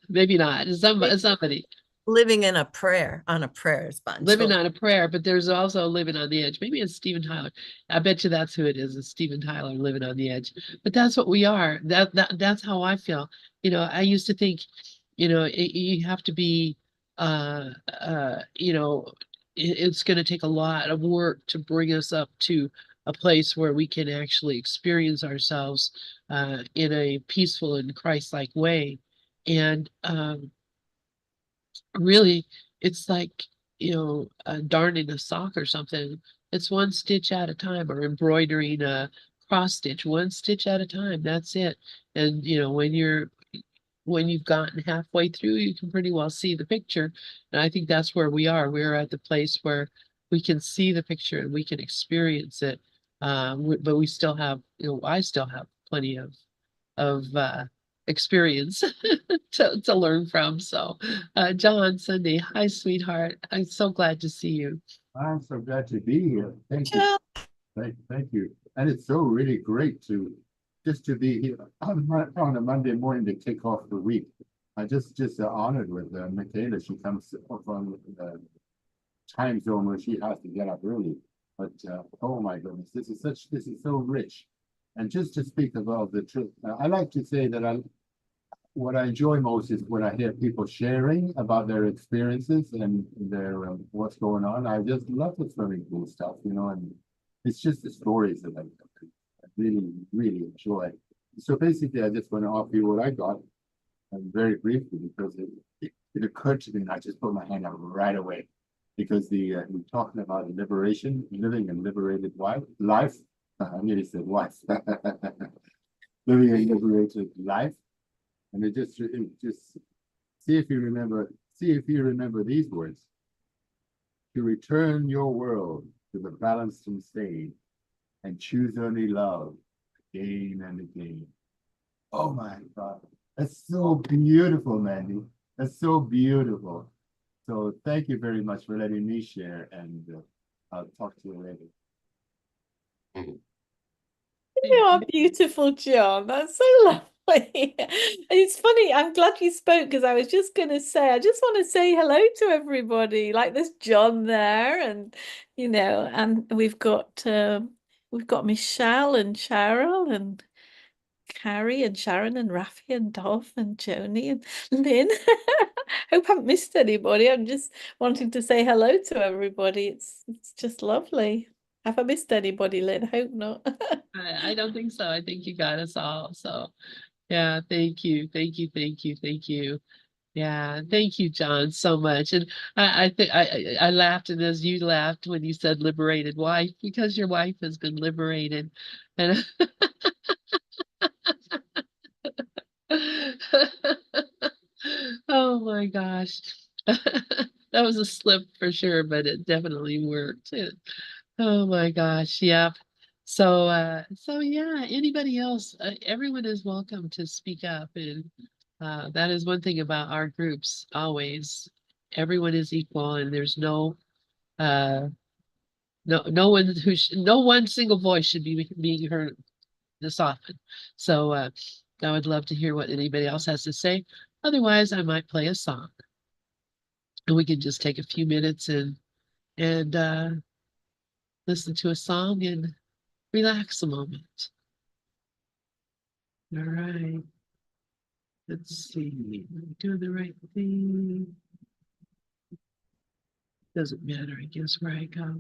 Maybe not. Somebody Living in a prayer, on a prayer is Bon living Jovi. on a prayer, but there's also living on the edge. Maybe it's Steven Tyler. I bet you that's who it is. It's Steven Tyler, living on the edge. But that's what we are. That's how I feel. I used to think, you have to be, it's going to take a lot of work to bring us up to a place where we can actually experience ourselves in a peaceful and Christ-like way. And really, it's like darning a sock or something. It's one stitch at a time, or embroidering a cross stitch, one stitch at a time. That's it. And when you've gotten halfway through, you can pretty well see the picture. And I think that's where we are. We're at the place where we can see the picture and we can experience it. But we still have, I still have plenty of experience to learn from. So, John, Sunday, hi, sweetheart. I'm so glad to see you. I'm so glad to be here. Thank you. Thank you. And it's so really great to be here on a Monday morning to kick off the week. I just honored with Michaela. She comes from the time zone where she has to get up early. But oh my goodness, this is so rich. And just to speak about the truth, I like to say that what I enjoy most is when I hear people sharing about their experiences and their what's going on. I just love the swimming pool stuff, and it's just the stories that I really, really enjoy. So basically, I just want to offer you what I got, very briefly, because it occurred to me, and I just put my hand up right away, because we're talking about liberation, living a liberated life. I nearly said wife. Living a liberated life. And it just see if you remember these words: to return your world to the balanced and sane, and choose only love again and again. Oh my God, That's so beautiful, Mandy. That's so beautiful. So thank you very much for letting me share, and I'll talk to you later. You are beautiful, John. That's so lovely. It's funny. I'm glad you spoke because I was just going to say, I just want to say hello to everybody. Like there's John there, and and we've got Michelle and Cheryl and Carrie and Sharon and Rafi and Dov and Joni and Lynn. Hope I haven't missed anybody. I'm just wanting to say hello to everybody. It's just lovely. Have I missed anybody, Lynn? Hope not. I don't think so. I think you got us all. So yeah, thank you. Thank you. Thank you. Thank you. Yeah, thank you, John, so much. And I think I laughed, and as you laughed when you said liberated wife, because your wife has been liberated. And oh my gosh. That was a slip for sure, but it definitely worked. Oh my gosh, yep. So yeah, anybody else, everyone is welcome to speak up, and that is one thing about our groups always. Everyone is equal, and there's uh no one no one single voice should be being heard this often. So I would love to hear what anybody else has to say. Otherwise, I might play a song, and we can just take a few minutes and listen to a song and relax a moment. All right. Let's see. Am I doing the right thing? Doesn't matter, I guess, where I go.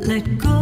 Let go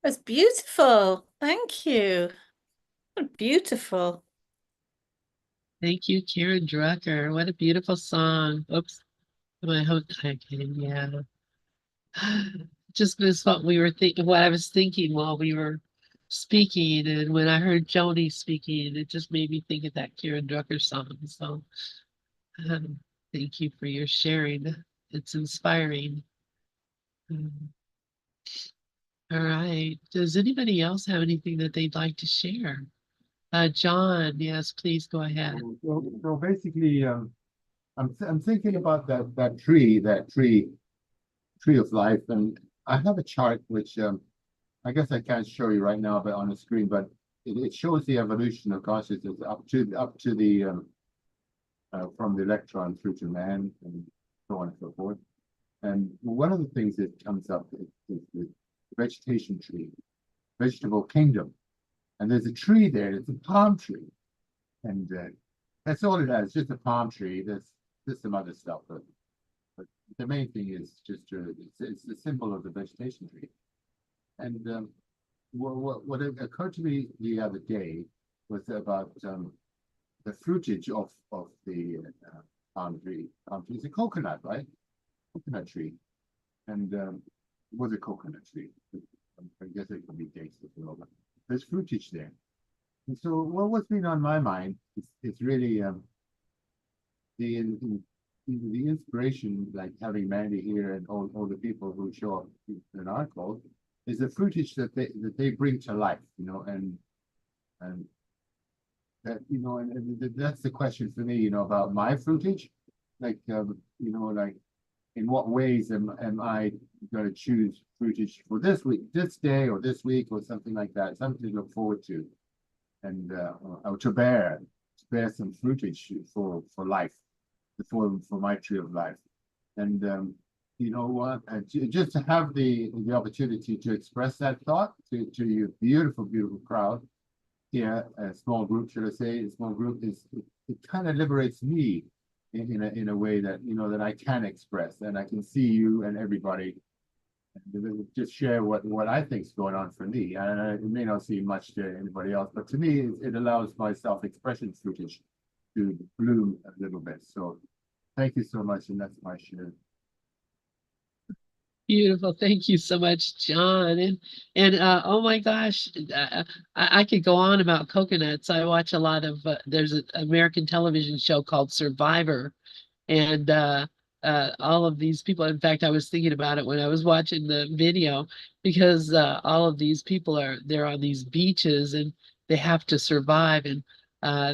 That's beautiful. Thank you. Beautiful. Thank you, Karen Drucker. What a beautiful song. Oops. My hope again, yeah. Just was what we were thinking, what I was thinking while we were speaking, and when I heard Joni speaking, it just made me think of that Karen Drucker song. So um, thank you for your sharing. It's inspiring. All right. Does anybody else have anything that they'd like to share? John, yes, please go ahead. So basically, I'm thinking about that tree of life, and I have a chart which I guess I can't show you right now, but on the screen, but it shows the evolution of consciousness up to the from the electron through to man and so on and so forth. And one of the things that comes up is the vegetation tree, vegetable kingdom. And there's a tree there, it's a palm tree. And that's all it has, just a palm tree. There's some other stuff, but the main thing is just it's the symbol of the vegetation tree. And what occurred to me the other day was about the fruitage of the palm tree. Palm tree is a coconut, right? Coconut tree, and was a coconut tree. I guess it could be dates as well, but there's fruitage there. And so what's been on my mind is really the inspiration, like having Mandi here and all the people who show up in our call, is the fruitage that they bring to life, you know, and that, you know, and that's the question for me, you know, about my fruitage, like you know, like in what ways am I going to choose fruitage for this week, this day, or this week, or something like that, something to look forward to, and or to bear some fruitage for life, for my tree of life, and you know what, just to have the opportunity to express that thought to your beautiful crowd here, a small group, should I say, a small group, it kind of liberates me in a way that, you know, that I can express, and I can see you and everybody and just share what I think is going on for me. And it may not seem much to anybody else, but to me, it allows my self-expression fruitage to bloom a little bit. So thank you so much, and that's my share. Beautiful. Thank you so much, John. And oh my gosh, I could go on about coconuts. I watch a lot of there's an American television show called Survivor, and all of these people. In fact, I was thinking about it when I was watching the video, because all of these people they're on these beaches and they have to survive, and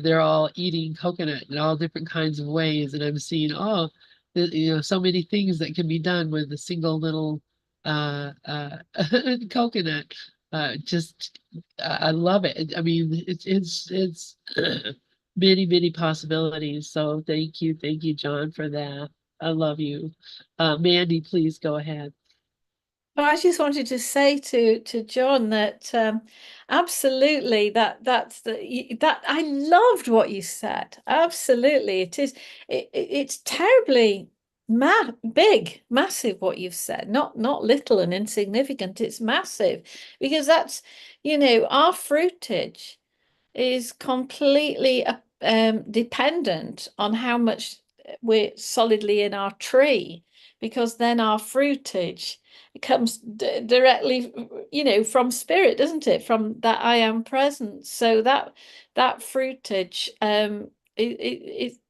they're all eating coconut in all different kinds of ways. And I'm seeing, oh, you know, so many things that can be done with a single little coconut. Just I love it. I mean, it's many possibilities. So thank you, John, for that. I love you. Mandi, please go ahead. Well, I just wanted to say to John that absolutely that I loved what you said. Absolutely, it's terribly big, massive what you've said. Not little and insignificant. It's massive, because that's, you know, our fruitage is completely dependent on how much we're solidly in our tree, because then our fruitage comes directly, you know, from spirit, doesn't it? From that I am presence. So that fruitage,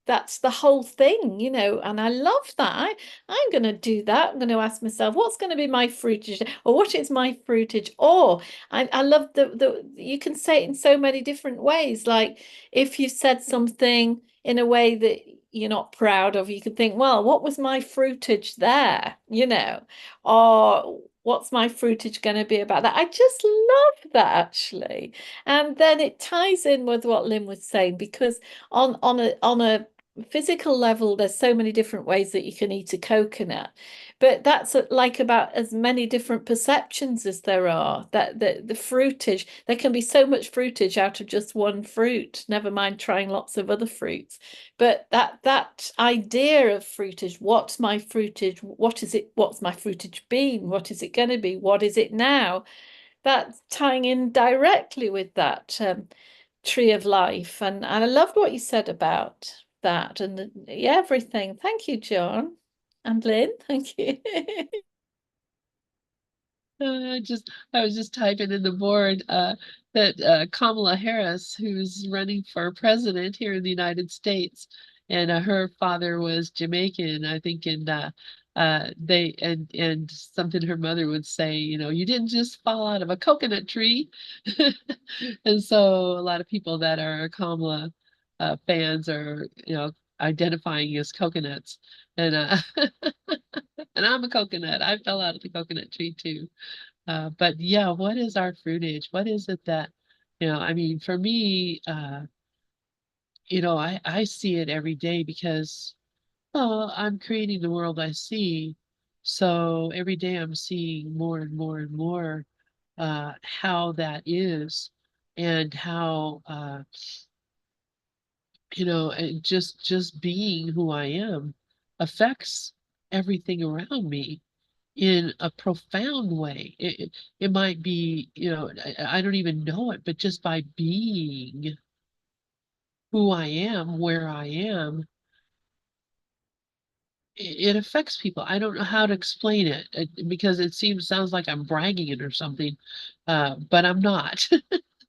that's the whole thing, you know, and I love that. I'm going to do that. I'm going to ask myself, what's going to be my fruitage, or what is my fruitage? Or I love the you can say it in so many different ways. Like if you said something in a way that you're not proud of, you could think, well, what was my fruitage there, you know, or what's my fruitage going to be about that? I just love that, actually. And then it ties in with what Lynn was saying, because on a physical level, there's so many different ways that you can eat a coconut, but that's like about as many different perceptions as there are. That the fruitage, there can be so much fruitage out of just one fruit, never mind trying lots of other fruits. But that idea of fruitage, what's my fruitage, what is it, what's my fruitage been, what is it going to be, what is it now, that's tying in directly with that tree of life. And I loved what you said about that and everything. Thank you, John and Lynn. Thank you. I was just typing in the board that Kamala Harris, who's running for president here in the United States, and her father was Jamaican, I think, and they and something her mother would say, you know, you didn't just fall out of a coconut tree, and so a lot of people that are Kamala fans are, you know, identifying as coconuts, and and I'm a coconut. I fell out of the coconut tree too. But yeah, what is our fruitage? What is it that, you know, I mean, for me, you know, I see it every day because, well, I'm creating the world I see. So every day I'm seeing more and more and more how that is and how, you know, just being who I am affects everything around me in a profound way. It might be, you know, I don't even know it, but just by being who I am, where I am, it affects people. I don't know how to explain it because it sounds like I'm bragging it or something, but I'm not.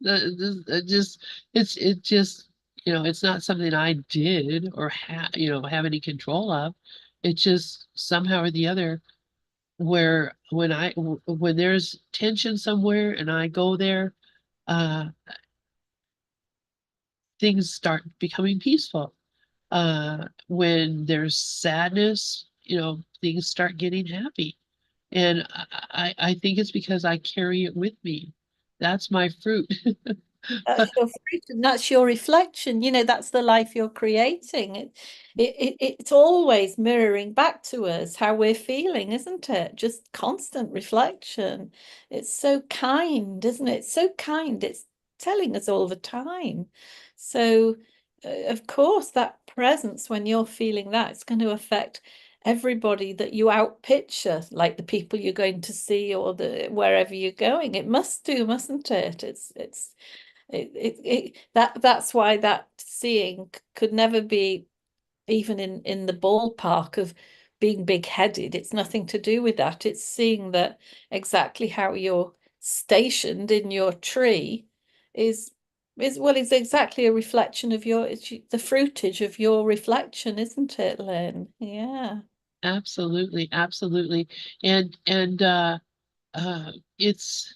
It just, you know, it's not something I did or you know, have any control of. It just somehow or the other where when there's tension somewhere and I go there, uh, things start becoming peaceful. When there's sadness, you know, things start getting happy. And I think it's because I carry it with me. That's my fruit. That's your fruit and that's your reflection. You know, that's the life you're creating. It's always mirroring back to us how we're feeling, isn't it? Just constant reflection. It's so kind, isn't it? It's so kind. It's telling us all the time. So, of course, that presence when you're feeling that, it's going to affect everybody that you outpicture, like the people you're going to see or the wherever you're going. It must do, mustn't it? That's why that seeing could never be even in the ballpark of being big-headed. It's nothing to do with that. It's seeing that exactly how you're stationed in your tree is well, it's exactly a reflection of the fruitage of your reflection, isn't it, Lynn? Yeah. Absolutely, absolutely. And uh it's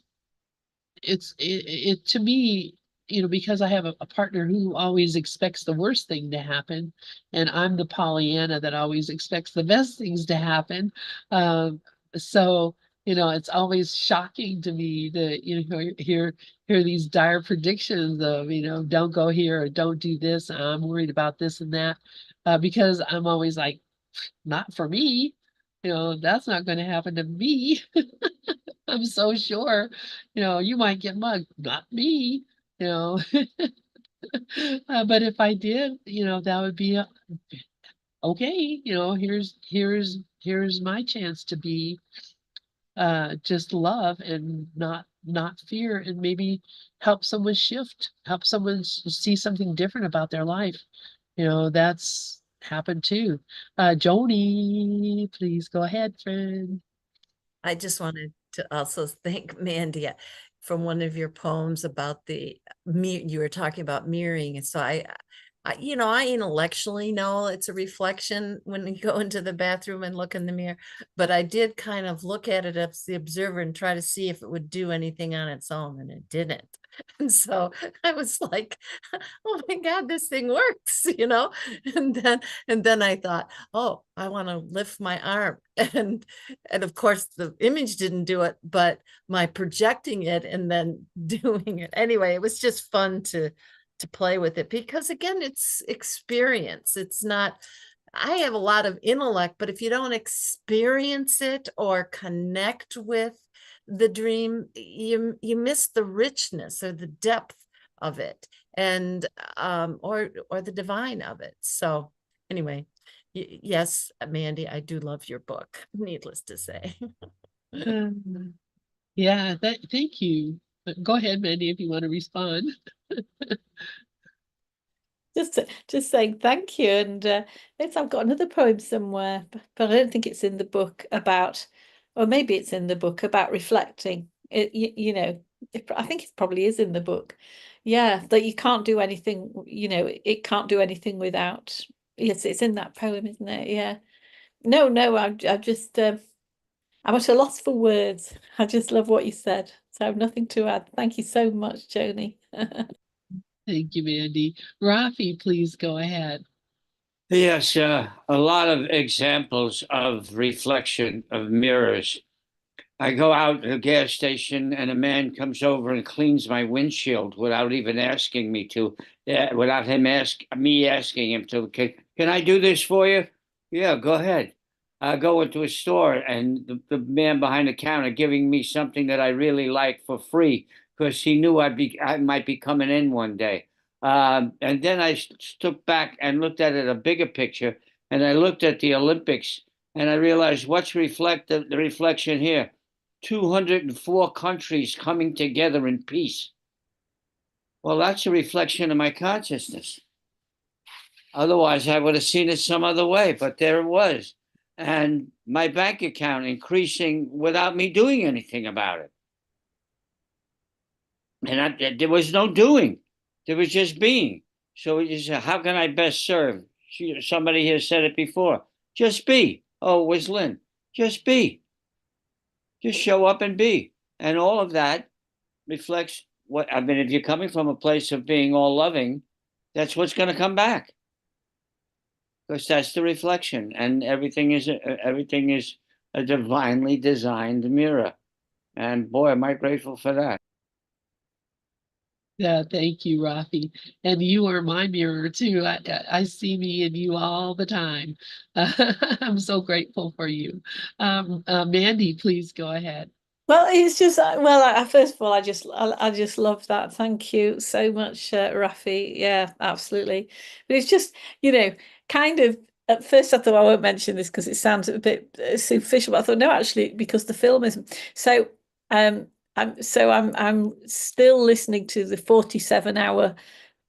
it to me, you know, because I have a partner who always expects the worst thing to happen, and I'm the Pollyanna that always expects the best things to happen. Um, so, you know, it's always shocking to me to, you know, hear these dire predictions of, you know, don't go here or don't do this. I'm worried about this and that, because I'm always like, not for me. You know, that's not going to happen to me. I'm so sure, you know, you might get mugged, not me, you know. But if I did, you know, that would be okay. You know, here's my chance to be just love and not fear, and maybe help someone shift, help someone see something different about their life. You know, that's happened too. Joni, please go ahead, friend. I just wanted to also thank Mandy from one of your poems about you were talking about mirroring. And so you know, I intellectually know it's a reflection when you go into the bathroom and look in the mirror, but I did kind of look at it as the observer and try to see if it would do anything on its own, and it didn't. And so I was like, oh my God, this thing works, you know? And then I thought, oh, I want to lift my arm. And of course the image didn't do it, but my projecting it and then doing it. Anyway, it was just fun to play with it because again, it's experience. It's not, I have a lot of intellect, but if you don't experience it or connect with the dream, you miss the richness or the depth of it, and or the divine of it. So anyway, yes, Mandy, I do love your book, needless to say. Yeah, thank you. Go ahead, Mandy, if you want to respond. Just saying thank you. And I've got another poem somewhere, but I don't think it's in the book about, or maybe it's in the book about reflecting. I think it probably is in the book. Yeah, that you can't do anything, it can't do anything without. Yes, it's in that poem, isn't it? Yeah. No, I just I'm at a loss for words. I just love what you said. So I have nothing to add. Thank you so much, Joni. Thank you, Mandy. Rafi, please go ahead. Yes, a lot of examples of reflection of mirrors. I go out to a gas station and a man comes over and cleans my windshield without even asking me to, without me asking him to. Can I do this for you? Yeah, go ahead. I go into a store and the man behind the counter giving me something that I really like for free because he knew I might be coming in one day. And then I took back and looked at it a bigger picture, and I looked at the Olympics and I realized what's the reflection here. 204 countries coming together in peace. Well, that's a reflection of my consciousness. Otherwise, I would have seen it some other way, but there it was. And my bank account increasing without me doing anything about it. And there was no doing, there was just being. So you say, how can I best serve? Somebody here said it before. Just be. Oh, it was Lynn. Just be. Just show up and be. And all of that reflects what I mean. If you're coming from a place of being all loving, that's what's going to come back, because that's the reflection, and everything is a divinely designed mirror. And boy, am I grateful for that. Yeah, thank you, Rafi. And you are my mirror too. I see me in you all the time. I'm so grateful for you. Mandy, please go ahead. Well, it's just first of all, I just love that. Thank you so much, Rafi. Yeah, absolutely. But it's just, kind of at first I thought I won't mention this because it sounds a bit superficial, but I thought no, actually, because the film isn't. So I'm still listening to the 47-hour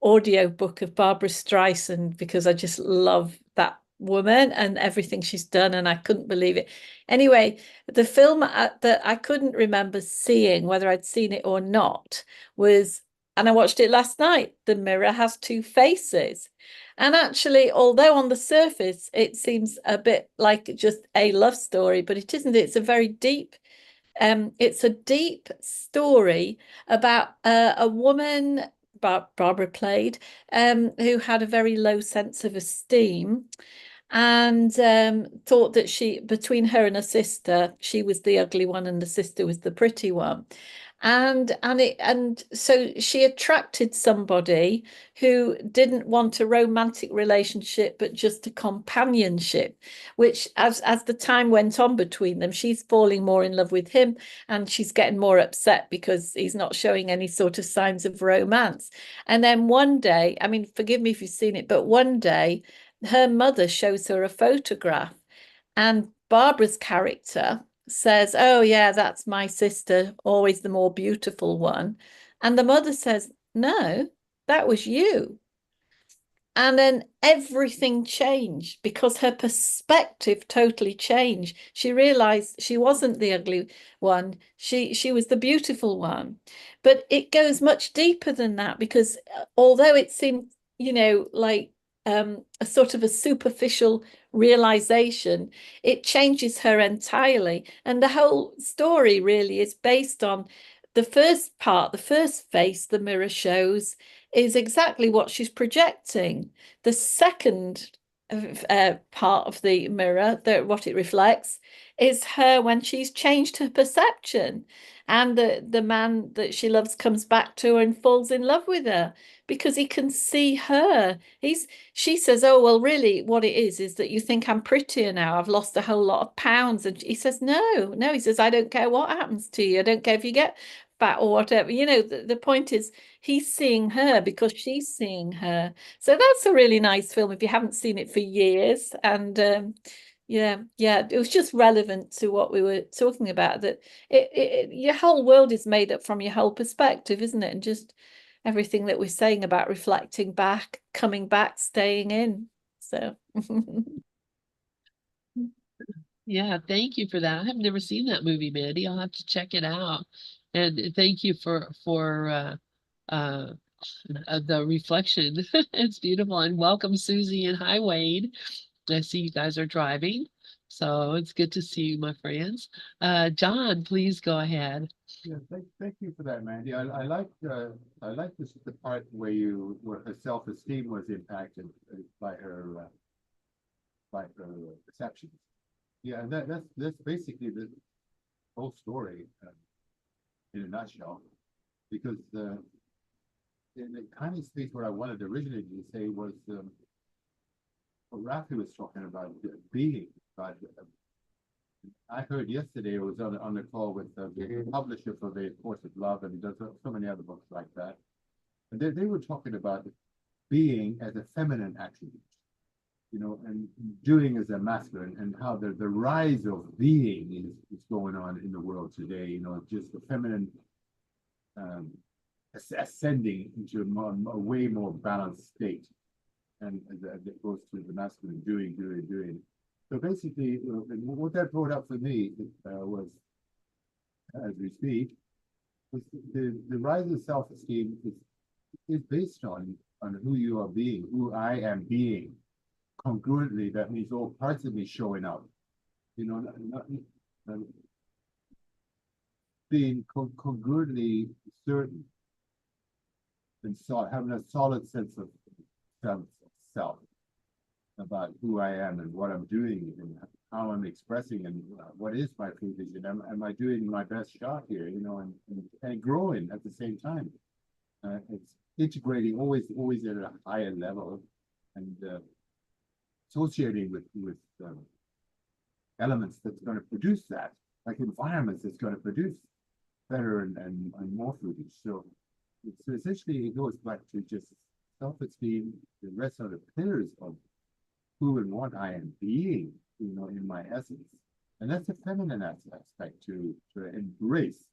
audio book of Barbara Streisand because I just love that woman and everything she's done, and I couldn't believe it. Anyway, the film that I couldn't remember seeing, whether I'd seen it or not, was, and I watched it last night, The Mirror Has Two Faces. And actually, although on the surface it seems a bit like just a love story, but it isn't. It's a deep story about a woman Barbara played, who had a very low sense of esteem, and thought that between her and her sister, she was the ugly one and the sister was the pretty one. And so she attracted somebody who didn't want a romantic relationship but just a companionship, which as the time went on between them, she's falling more in love with him and she's getting more upset because he's not showing any sort of signs of romance. And then one day, I mean, forgive me if you've seen it, but one day her mother shows her a photograph, and Barbara's character says, "Oh, yeah, that's my sister, always the more beautiful one." And the mother says, "No, that was you." And then everything changed because her perspective totally changed. She realized she wasn't the ugly one. She was the beautiful one. But it goes much deeper than that, because although it seemed, like a sort of a superficial realization, it changes her entirely. And the whole story really is based on the first part, the first face the mirror shows is exactly what she's projecting. The second part of the mirror, what it reflects, is her when she's changed her perception, and the man that she loves comes back to her and falls in love with her because he can see her. She says, "Oh, well, really what it is that you think I'm prettier now. I've lost a whole lot of pounds." And he says, no, he says, "I don't care what happens to you. I don't care if you get fat or whatever." The point is he's seeing her because she's seeing her. So that's a really nice film if you haven't seen it for years. And Yeah, it was just relevant to what we were talking about, that your whole world is made up from your whole perspective, isn't it? And just everything that we're saying about reflecting back, coming back, staying in. So Yeah, thank you for that. I've never seen that movie, Mandy. I'll have to check it out. And thank you for the reflection. It's beautiful. And welcome, Susie and hi, Wade. I see you guys are driving, so it's good to see you, my friends. John, please go ahead. Yeah, thank you for that, Mandy. I like this the part where her self-esteem was impacted by her perceptions. Yeah, and that's basically the whole story in a nutshell. Because it kind of speaks what I wanted originally to say was what Rafi was talking about being. But I heard yesterday, it was on the call with the publisher for the Course of Love, and he does so many other books like that. And they were talking about being as a feminine attribute, and doing as a masculine, and how the rise of being is going on in the world today. Just the feminine ascending into a way more balanced state, and as it goes to the masculine doing. So basically, what that brought up for me was, as we speak, was the rise of self-esteem is based on who you are being, who I am being. Congruently, that means all parts of me showing up. Not being congruently certain and having a solid sense of self about who I am and what I'm doing and how I'm expressing and what is my true vision. Am I doing my best shot here? And growing at the same time. It's integrating always at a higher level, and associating with elements that's going to produce that, like environments that's going to produce better and more fruitage. So essentially it goes back to just self-esteem, the rest of the pillars of who and what I am being, in my essence. And that's a feminine aspect to embrace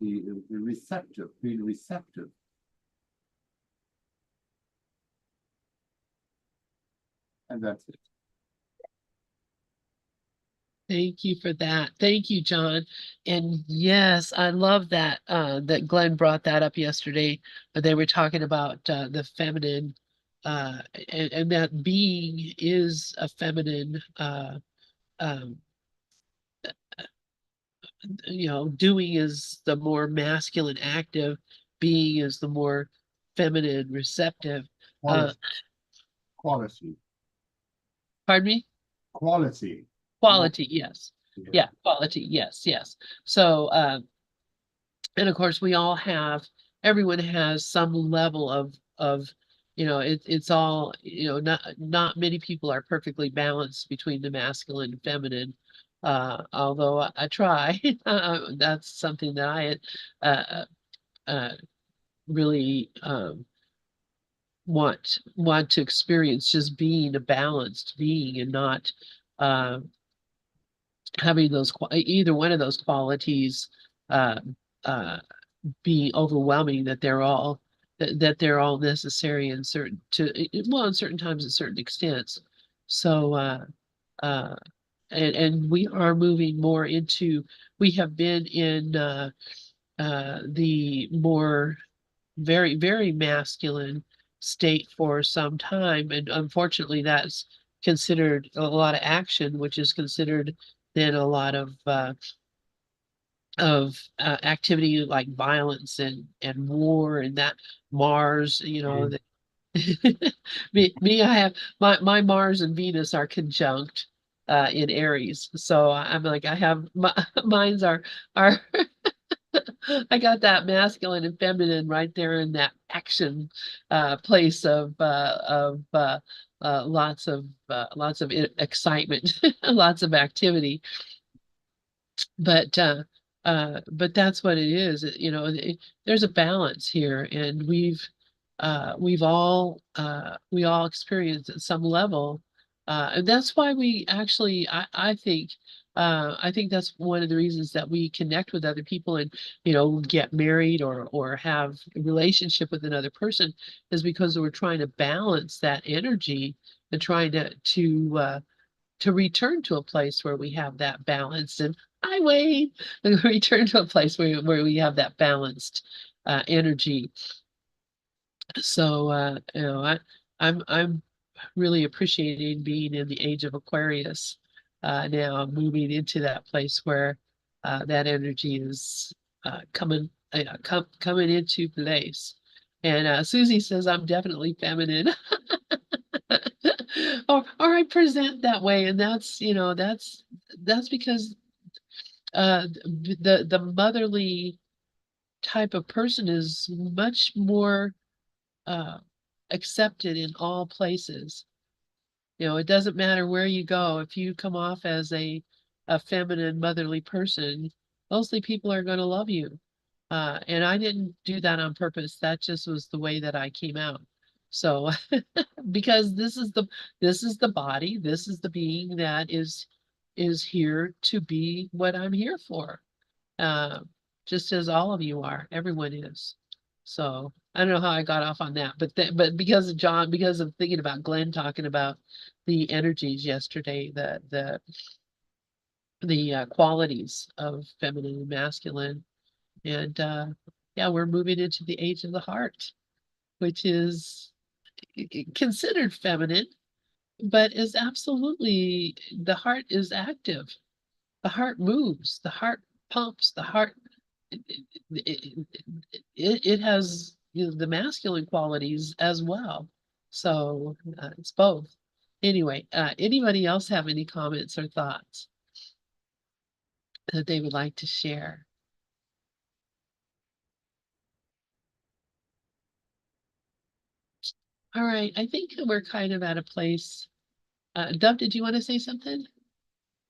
the receptive, being receptive. And that's it. Thank you for that. Thank you, John. And yes, I love that that Glenn brought that up yesterday. They were talking about the feminine, and that being is a feminine. Um, doing is the more masculine, active. Being is the more feminine, receptive. Quality. Pardon me? Quality. Quality, yes. Yeah, quality, yes. So, and of course, everyone has some level of it's all, not many people are perfectly balanced between the masculine and feminine. Although I try, that's something that I really want to experience, just being a balanced being and not having either one of those qualities uh, uh, be overwhelming, that they're all necessary in certain times at certain extents. So uh, and we are moving more into, we have been in the more very, very masculine state for some time. And unfortunately, that's considered a lot of action, which is considered then a lot of activity like violence and war, and that Mars, I have my Mars and Venus are conjunct in Aries. So I'm like, I have mine's are I got that masculine and feminine right there in that action place of lots of excitement, lots of activity. But that's what it is. There's a balance here, and we all experience at some level And that's why we actually, I think that's one of the reasons that we connect with other people and, get married or have a relationship with another person, is because we're trying to balance that energy and trying to return to a place where we have that balance. And I wait, return to a place where we have that balanced energy. So I'm really appreciating being in the age of Aquarius. Now I'm moving into that place where that energy is coming into place. And Susie says I'm definitely feminine. Or I present that way, and that's because the motherly type of person is much more uh, accepted in all places. It doesn't matter where you go. If you come off as a feminine, motherly person, mostly people are going to love you. And I didn't do that on purpose. That just was the way that I came out. So, because this is the body, this is the being that is here to be what I'm here for. Uh, just as all of you are, everyone is. So I don't know how I got off on that, but because of John, because of thinking about Glenn talking about the energies yesterday, the qualities of feminine and masculine, and yeah, we're moving into the age of the heart, which is considered feminine, but is absolutely, the heart is active. The heart moves, the heart pumps, the heart it, it, it has the masculine qualities as well. So it's both. Anyway, anybody else have any comments or thoughts that they would like to share? All right, I think that we're kind of at a place. Dove, did you want to say something?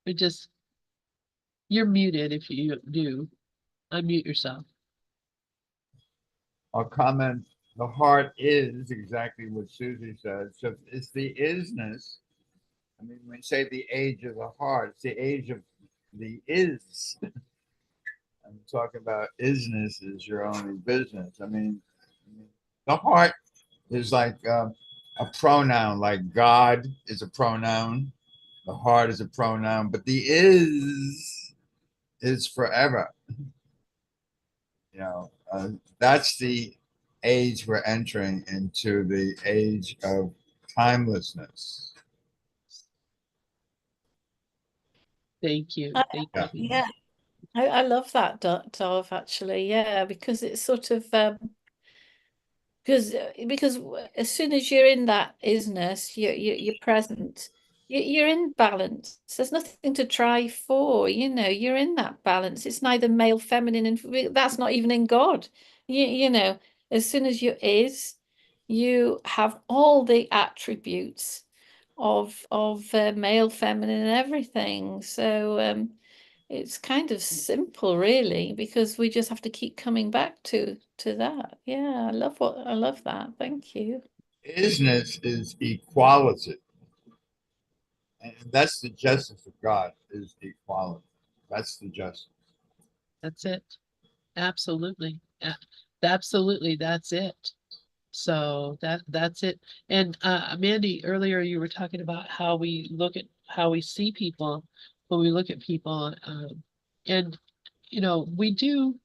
Or just, you're muted if you do. Unmute yourself. I'll comment. The heart is exactly what Susie said. So it's the is-ness. I mean, when you say the age of the heart, it's the age of the is. I'm talking about is-ness is your only business. I mean, the heart is like a pronoun, like God is a pronoun, the heart is a pronoun, but the is forever. That's the age we're entering into, the age of timelessness. Thank you. Thank Yeah. you. Yeah, I love that, Dov, actually. Yeah, because it's sort of because as soon as you're in that isness, you're present. You're in balance. There's nothing to try for, you're in that balance. It's neither male, feminine, and that's not even in God. As soon as you have all the attributes of male, feminine, and everything. So it's kind of simple, really, because we just have to keep coming back to that. Yeah, I love that. Thank you. Isness is equality. And that's the justice of God, is equality. That's the justice. That's it. Absolutely. Absolutely, that's it. So that's it. And Mandi, earlier you were talking about how we see people when we look at people. And we do,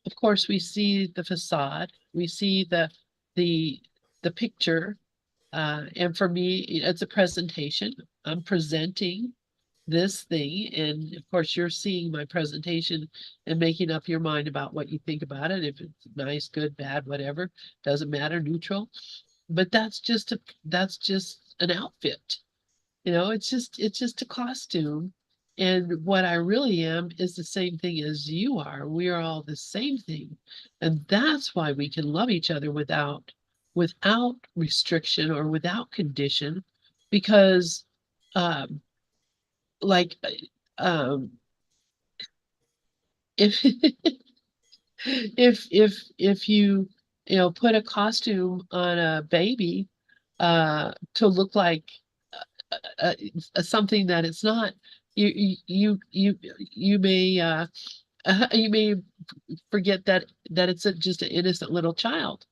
of course, we see the facade, we see the the picture. And for me, it's a presentation. I'm presenting this thing, and of course you're seeing my presentation and making up your mind about what you think about it, if it's nice, good, bad, whatever, doesn't matter, neutral. But that's just an outfit. It's just a costume. And what I really am is the same thing as you are. We are all the same thing. And that's why we can love each other without restriction or without condition, because um like um if if you put a costume on a baby to look like something that it's not. You may you may forget that it's just an innocent little child.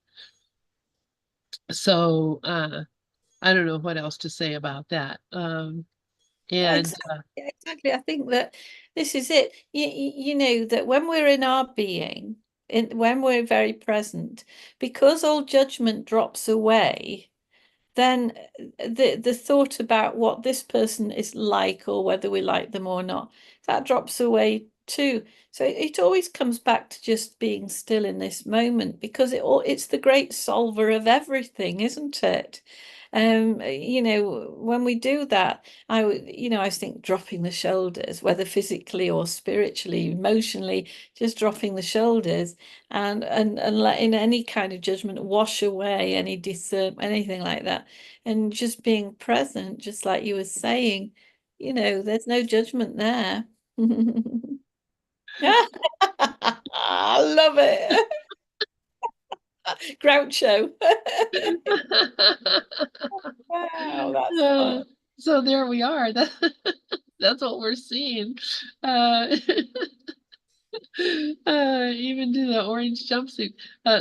So I don't know what else to say about that. And exactly. I think that this is it. You know, that when we're in our being, when we're very present, because all judgment drops away, then the thought about what this person is like or whether we like them or not, that drops away too. So it always comes back to just being still in this moment, because it's the great solver of everything, isn't it? You know, when we do that, I was think dropping the shoulders, whether physically or spiritually, emotionally, just dropping the shoulders and letting any kind of judgment wash away any discernment, anything like that, and just being present, just like you were saying, there's no judgment there. I love it. Groucho. Wow, that's fun. So there we are. That's what we're seeing. Even to the orange jumpsuit.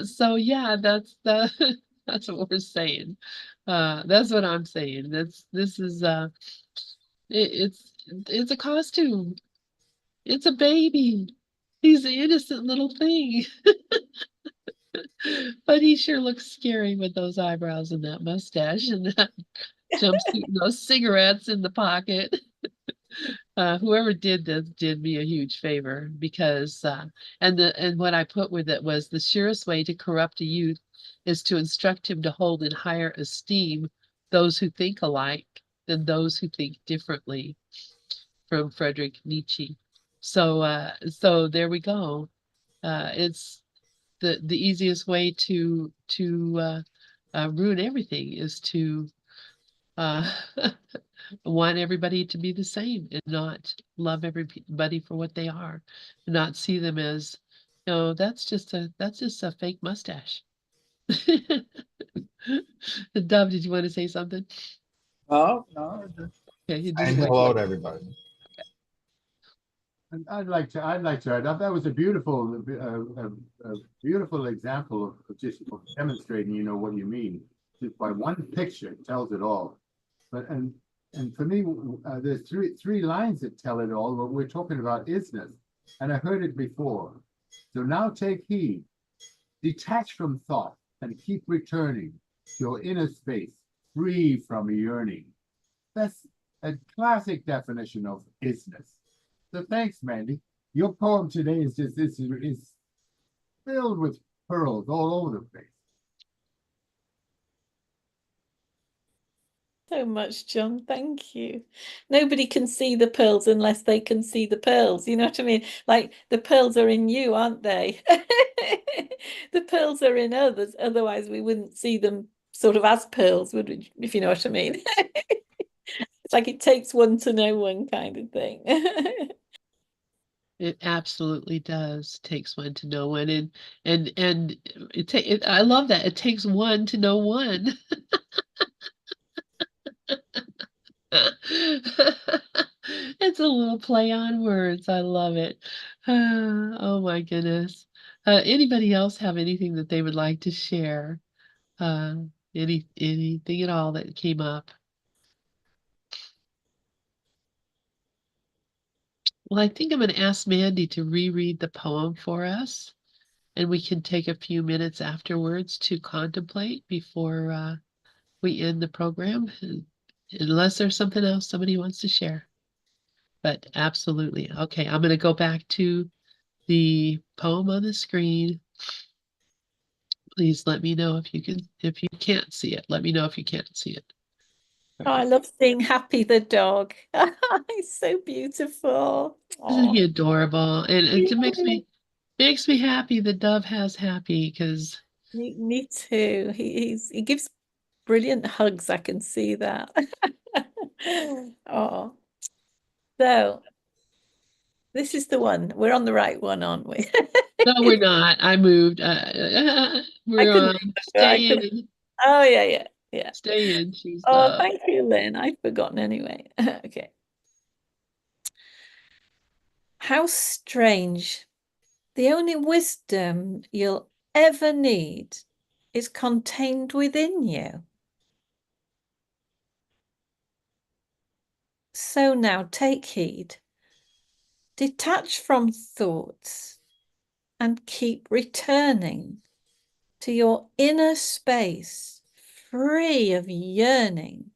So yeah, that's what we're saying. That's what I'm saying. This is it's a costume. It's a baby. He's an innocent little thing. But he sure looks scary with those eyebrows and that mustache and that jumpsuit and those cigarettes in the pocket. Whoever did this did me a huge favor, because and what I put with it was, the surest way to corrupt a youth is to instruct him to hold in higher esteem those who think alike than those who think differently, from Friedrich Nietzsche. So there we go. It's the easiest way to ruin everything is to want everybody to be the same and not love everybody for what they are, and not see them as, that's just a fake mustache. Dove, did you want to say something? Oh, no. Okay, you And just hello to everybody. And I'd like to add, that was a beautiful example of just demonstrating, what you mean. Just by one picture, it tells it all. But and for me, there's three lines that tell it all. What we're talking about is-ness, and I heard it before. So now take heed, detach from thought, and keep returning to your inner space, free from yearning. That's a classic definition of is-ness. So thanks, Mandi. Your poem today is filled with pearls all over the place. So much, John. Thank you. Nobody can see the pearls unless they can see the pearls. You know what I mean? Like, the pearls are in you, aren't they? The pearls are in others. Otherwise, we wouldn't see them sort of as pearls, would we? If you know what I mean. It's like it takes one to know one kind of thing. It absolutely does. Takes one to know one, and I love that. It takes one to know one. It's a little play on words. I love it. Oh my goodness. Anybody else have anything that they would like to share? Anything at all that came up? Well, I think I'm going to ask Mandi to reread the poem for us, and we can take a few minutes afterwards to contemplate before we end the program, unless there's something else somebody wants to share. But absolutely. Okay, I'm going to go back to the poem on the screen. Please let me know if you can't see it. Let me know if you can't see it. Oh, I love seeing Happy the dog. He's so beautiful. Isn't he Oh, adorable? And it makes me happy that Dove has Happy, because me too. He gives brilliant hugs. I can see that. Oh, so this is the one. We're on the right one, aren't we? no, we're not. I moved. I We're can on I can. staying. Oh yeah, yeah. Yeah. Stay in, choose Oh, love. thank you, Lynn. I'd forgotten anyway. Okay. How strange. The only wisdom you'll ever need is contained within you. So now take heed. Detach from thoughts and keep returning to your inner space, free of yearning.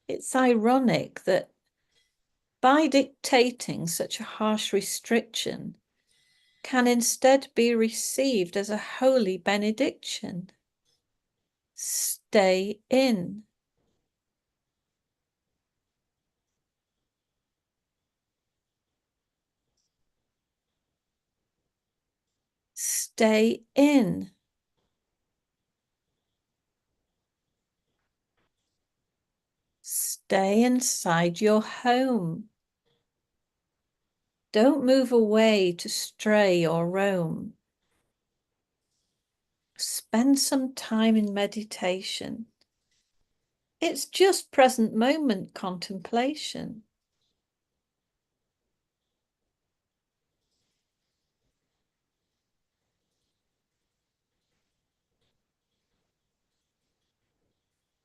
It's ironic that by dictating such a harsh restriction can instead be received as a holy benediction. Stay in. Stay in. Stay inside your home. Don't move away to stray or roam. Spend some time in meditation. It's just present moment contemplation.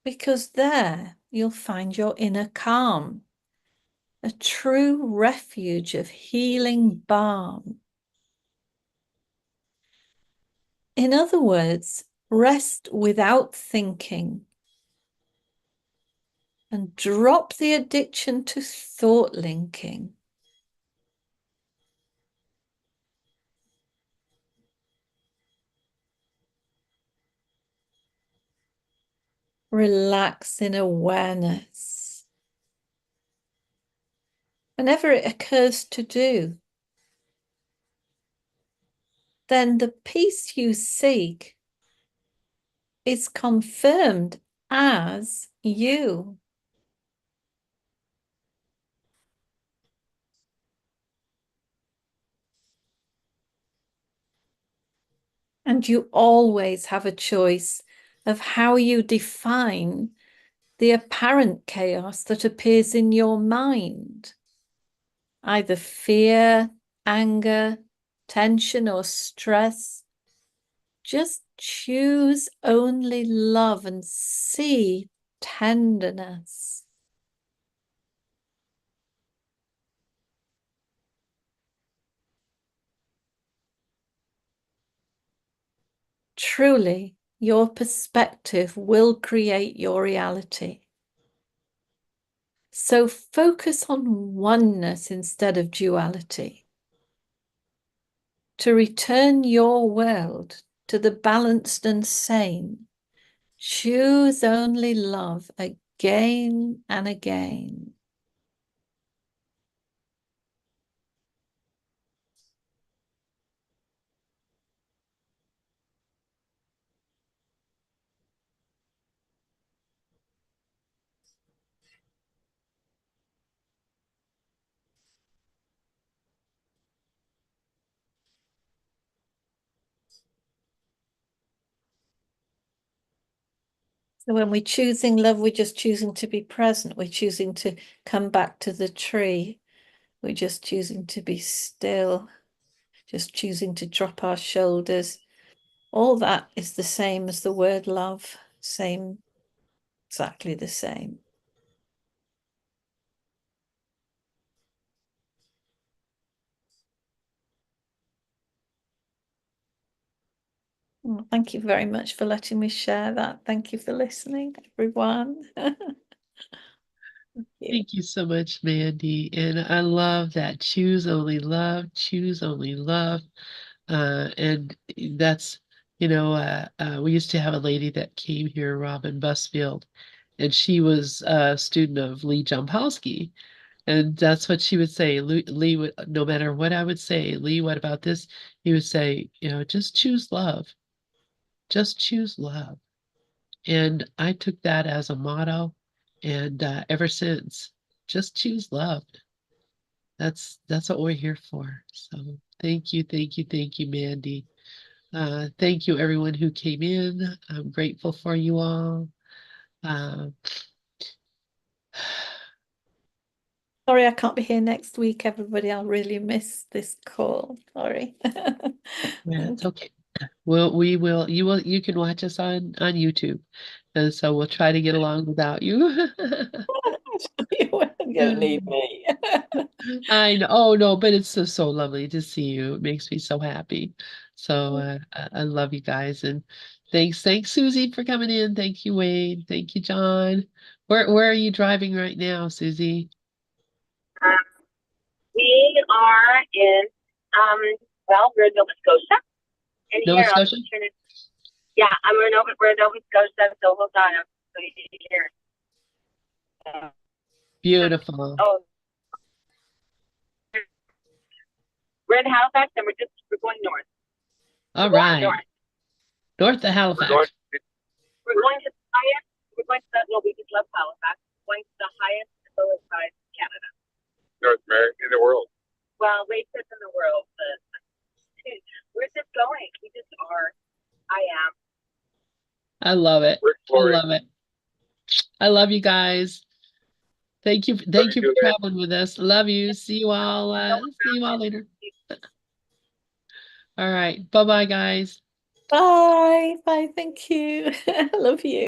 Because there you'll find your inner calm, a true refuge of healing balm. In other words, rest without thinking and drop the addiction to thought linking. Relax in awareness. Whenever it occurs to do, then the peace you seek is confirmed as you. And you always have a choice of how you define the apparent chaos that appears in your mind. Either fear, anger, tension, or stress. Just choose only love and see tenderness. Truly, your perspective will create your reality. So focus on oneness instead of duality. To return your world to the balanced and sane, choose only love again and again. So when we're choosing love, we're just choosing to be present. We're choosing to come back to the tree. We're just choosing to be still, just choosing to drop our shoulders. All that is the same as the word love, same, exactly the same. Well, thank you very much for letting me share that. Thank you for listening, everyone. Thank you so much, Mandy. And I love that. Choose only love, choose only love. And that's, we used to have a lady that came here, Robin Busfield, and she was a student of Lee Jampolsky. And that's what she would say. Lee would, no matter what I would say, Lee, what about this? He would say, just choose love. Just choose love. And I took that as a motto. And ever since, just choose love. That's what we're here for. So thank you, Mandi. Thank you, everyone who came in. I'm grateful for you all. Sorry, I can't be here next week, everybody. I'll really miss this call. Sorry. Yeah, it's okay. You can watch us on YouTube. And so we'll try to get along without you. You don't need me. I know. Oh no, but it's so lovely to see you. It makes me so happy. So I love you guys, and thanks Susie for coming in. Thank you, Wade. Thank you, John. Where are you driving right now, Susie? We are in, well, we're in Nova Scotia. And Nova here, Scotia? Yeah, we're in Nova Scotia, so hold on. So here. Beautiful. Oh, we're in Halifax, and we're going north. All right. North of Halifax. We're going to the highest. We're going to the, no, we just love Halifax. We're going to the highest and lowest side of Canada. North America, in the world. Well, Wade says in the world, but we're just going. We just are. I am. I love it. I love it. I love you guys. Thank you for traveling with us. Love you. See you all later. All right. Bye-bye, guys. Bye. Bye. Thank you. I love you.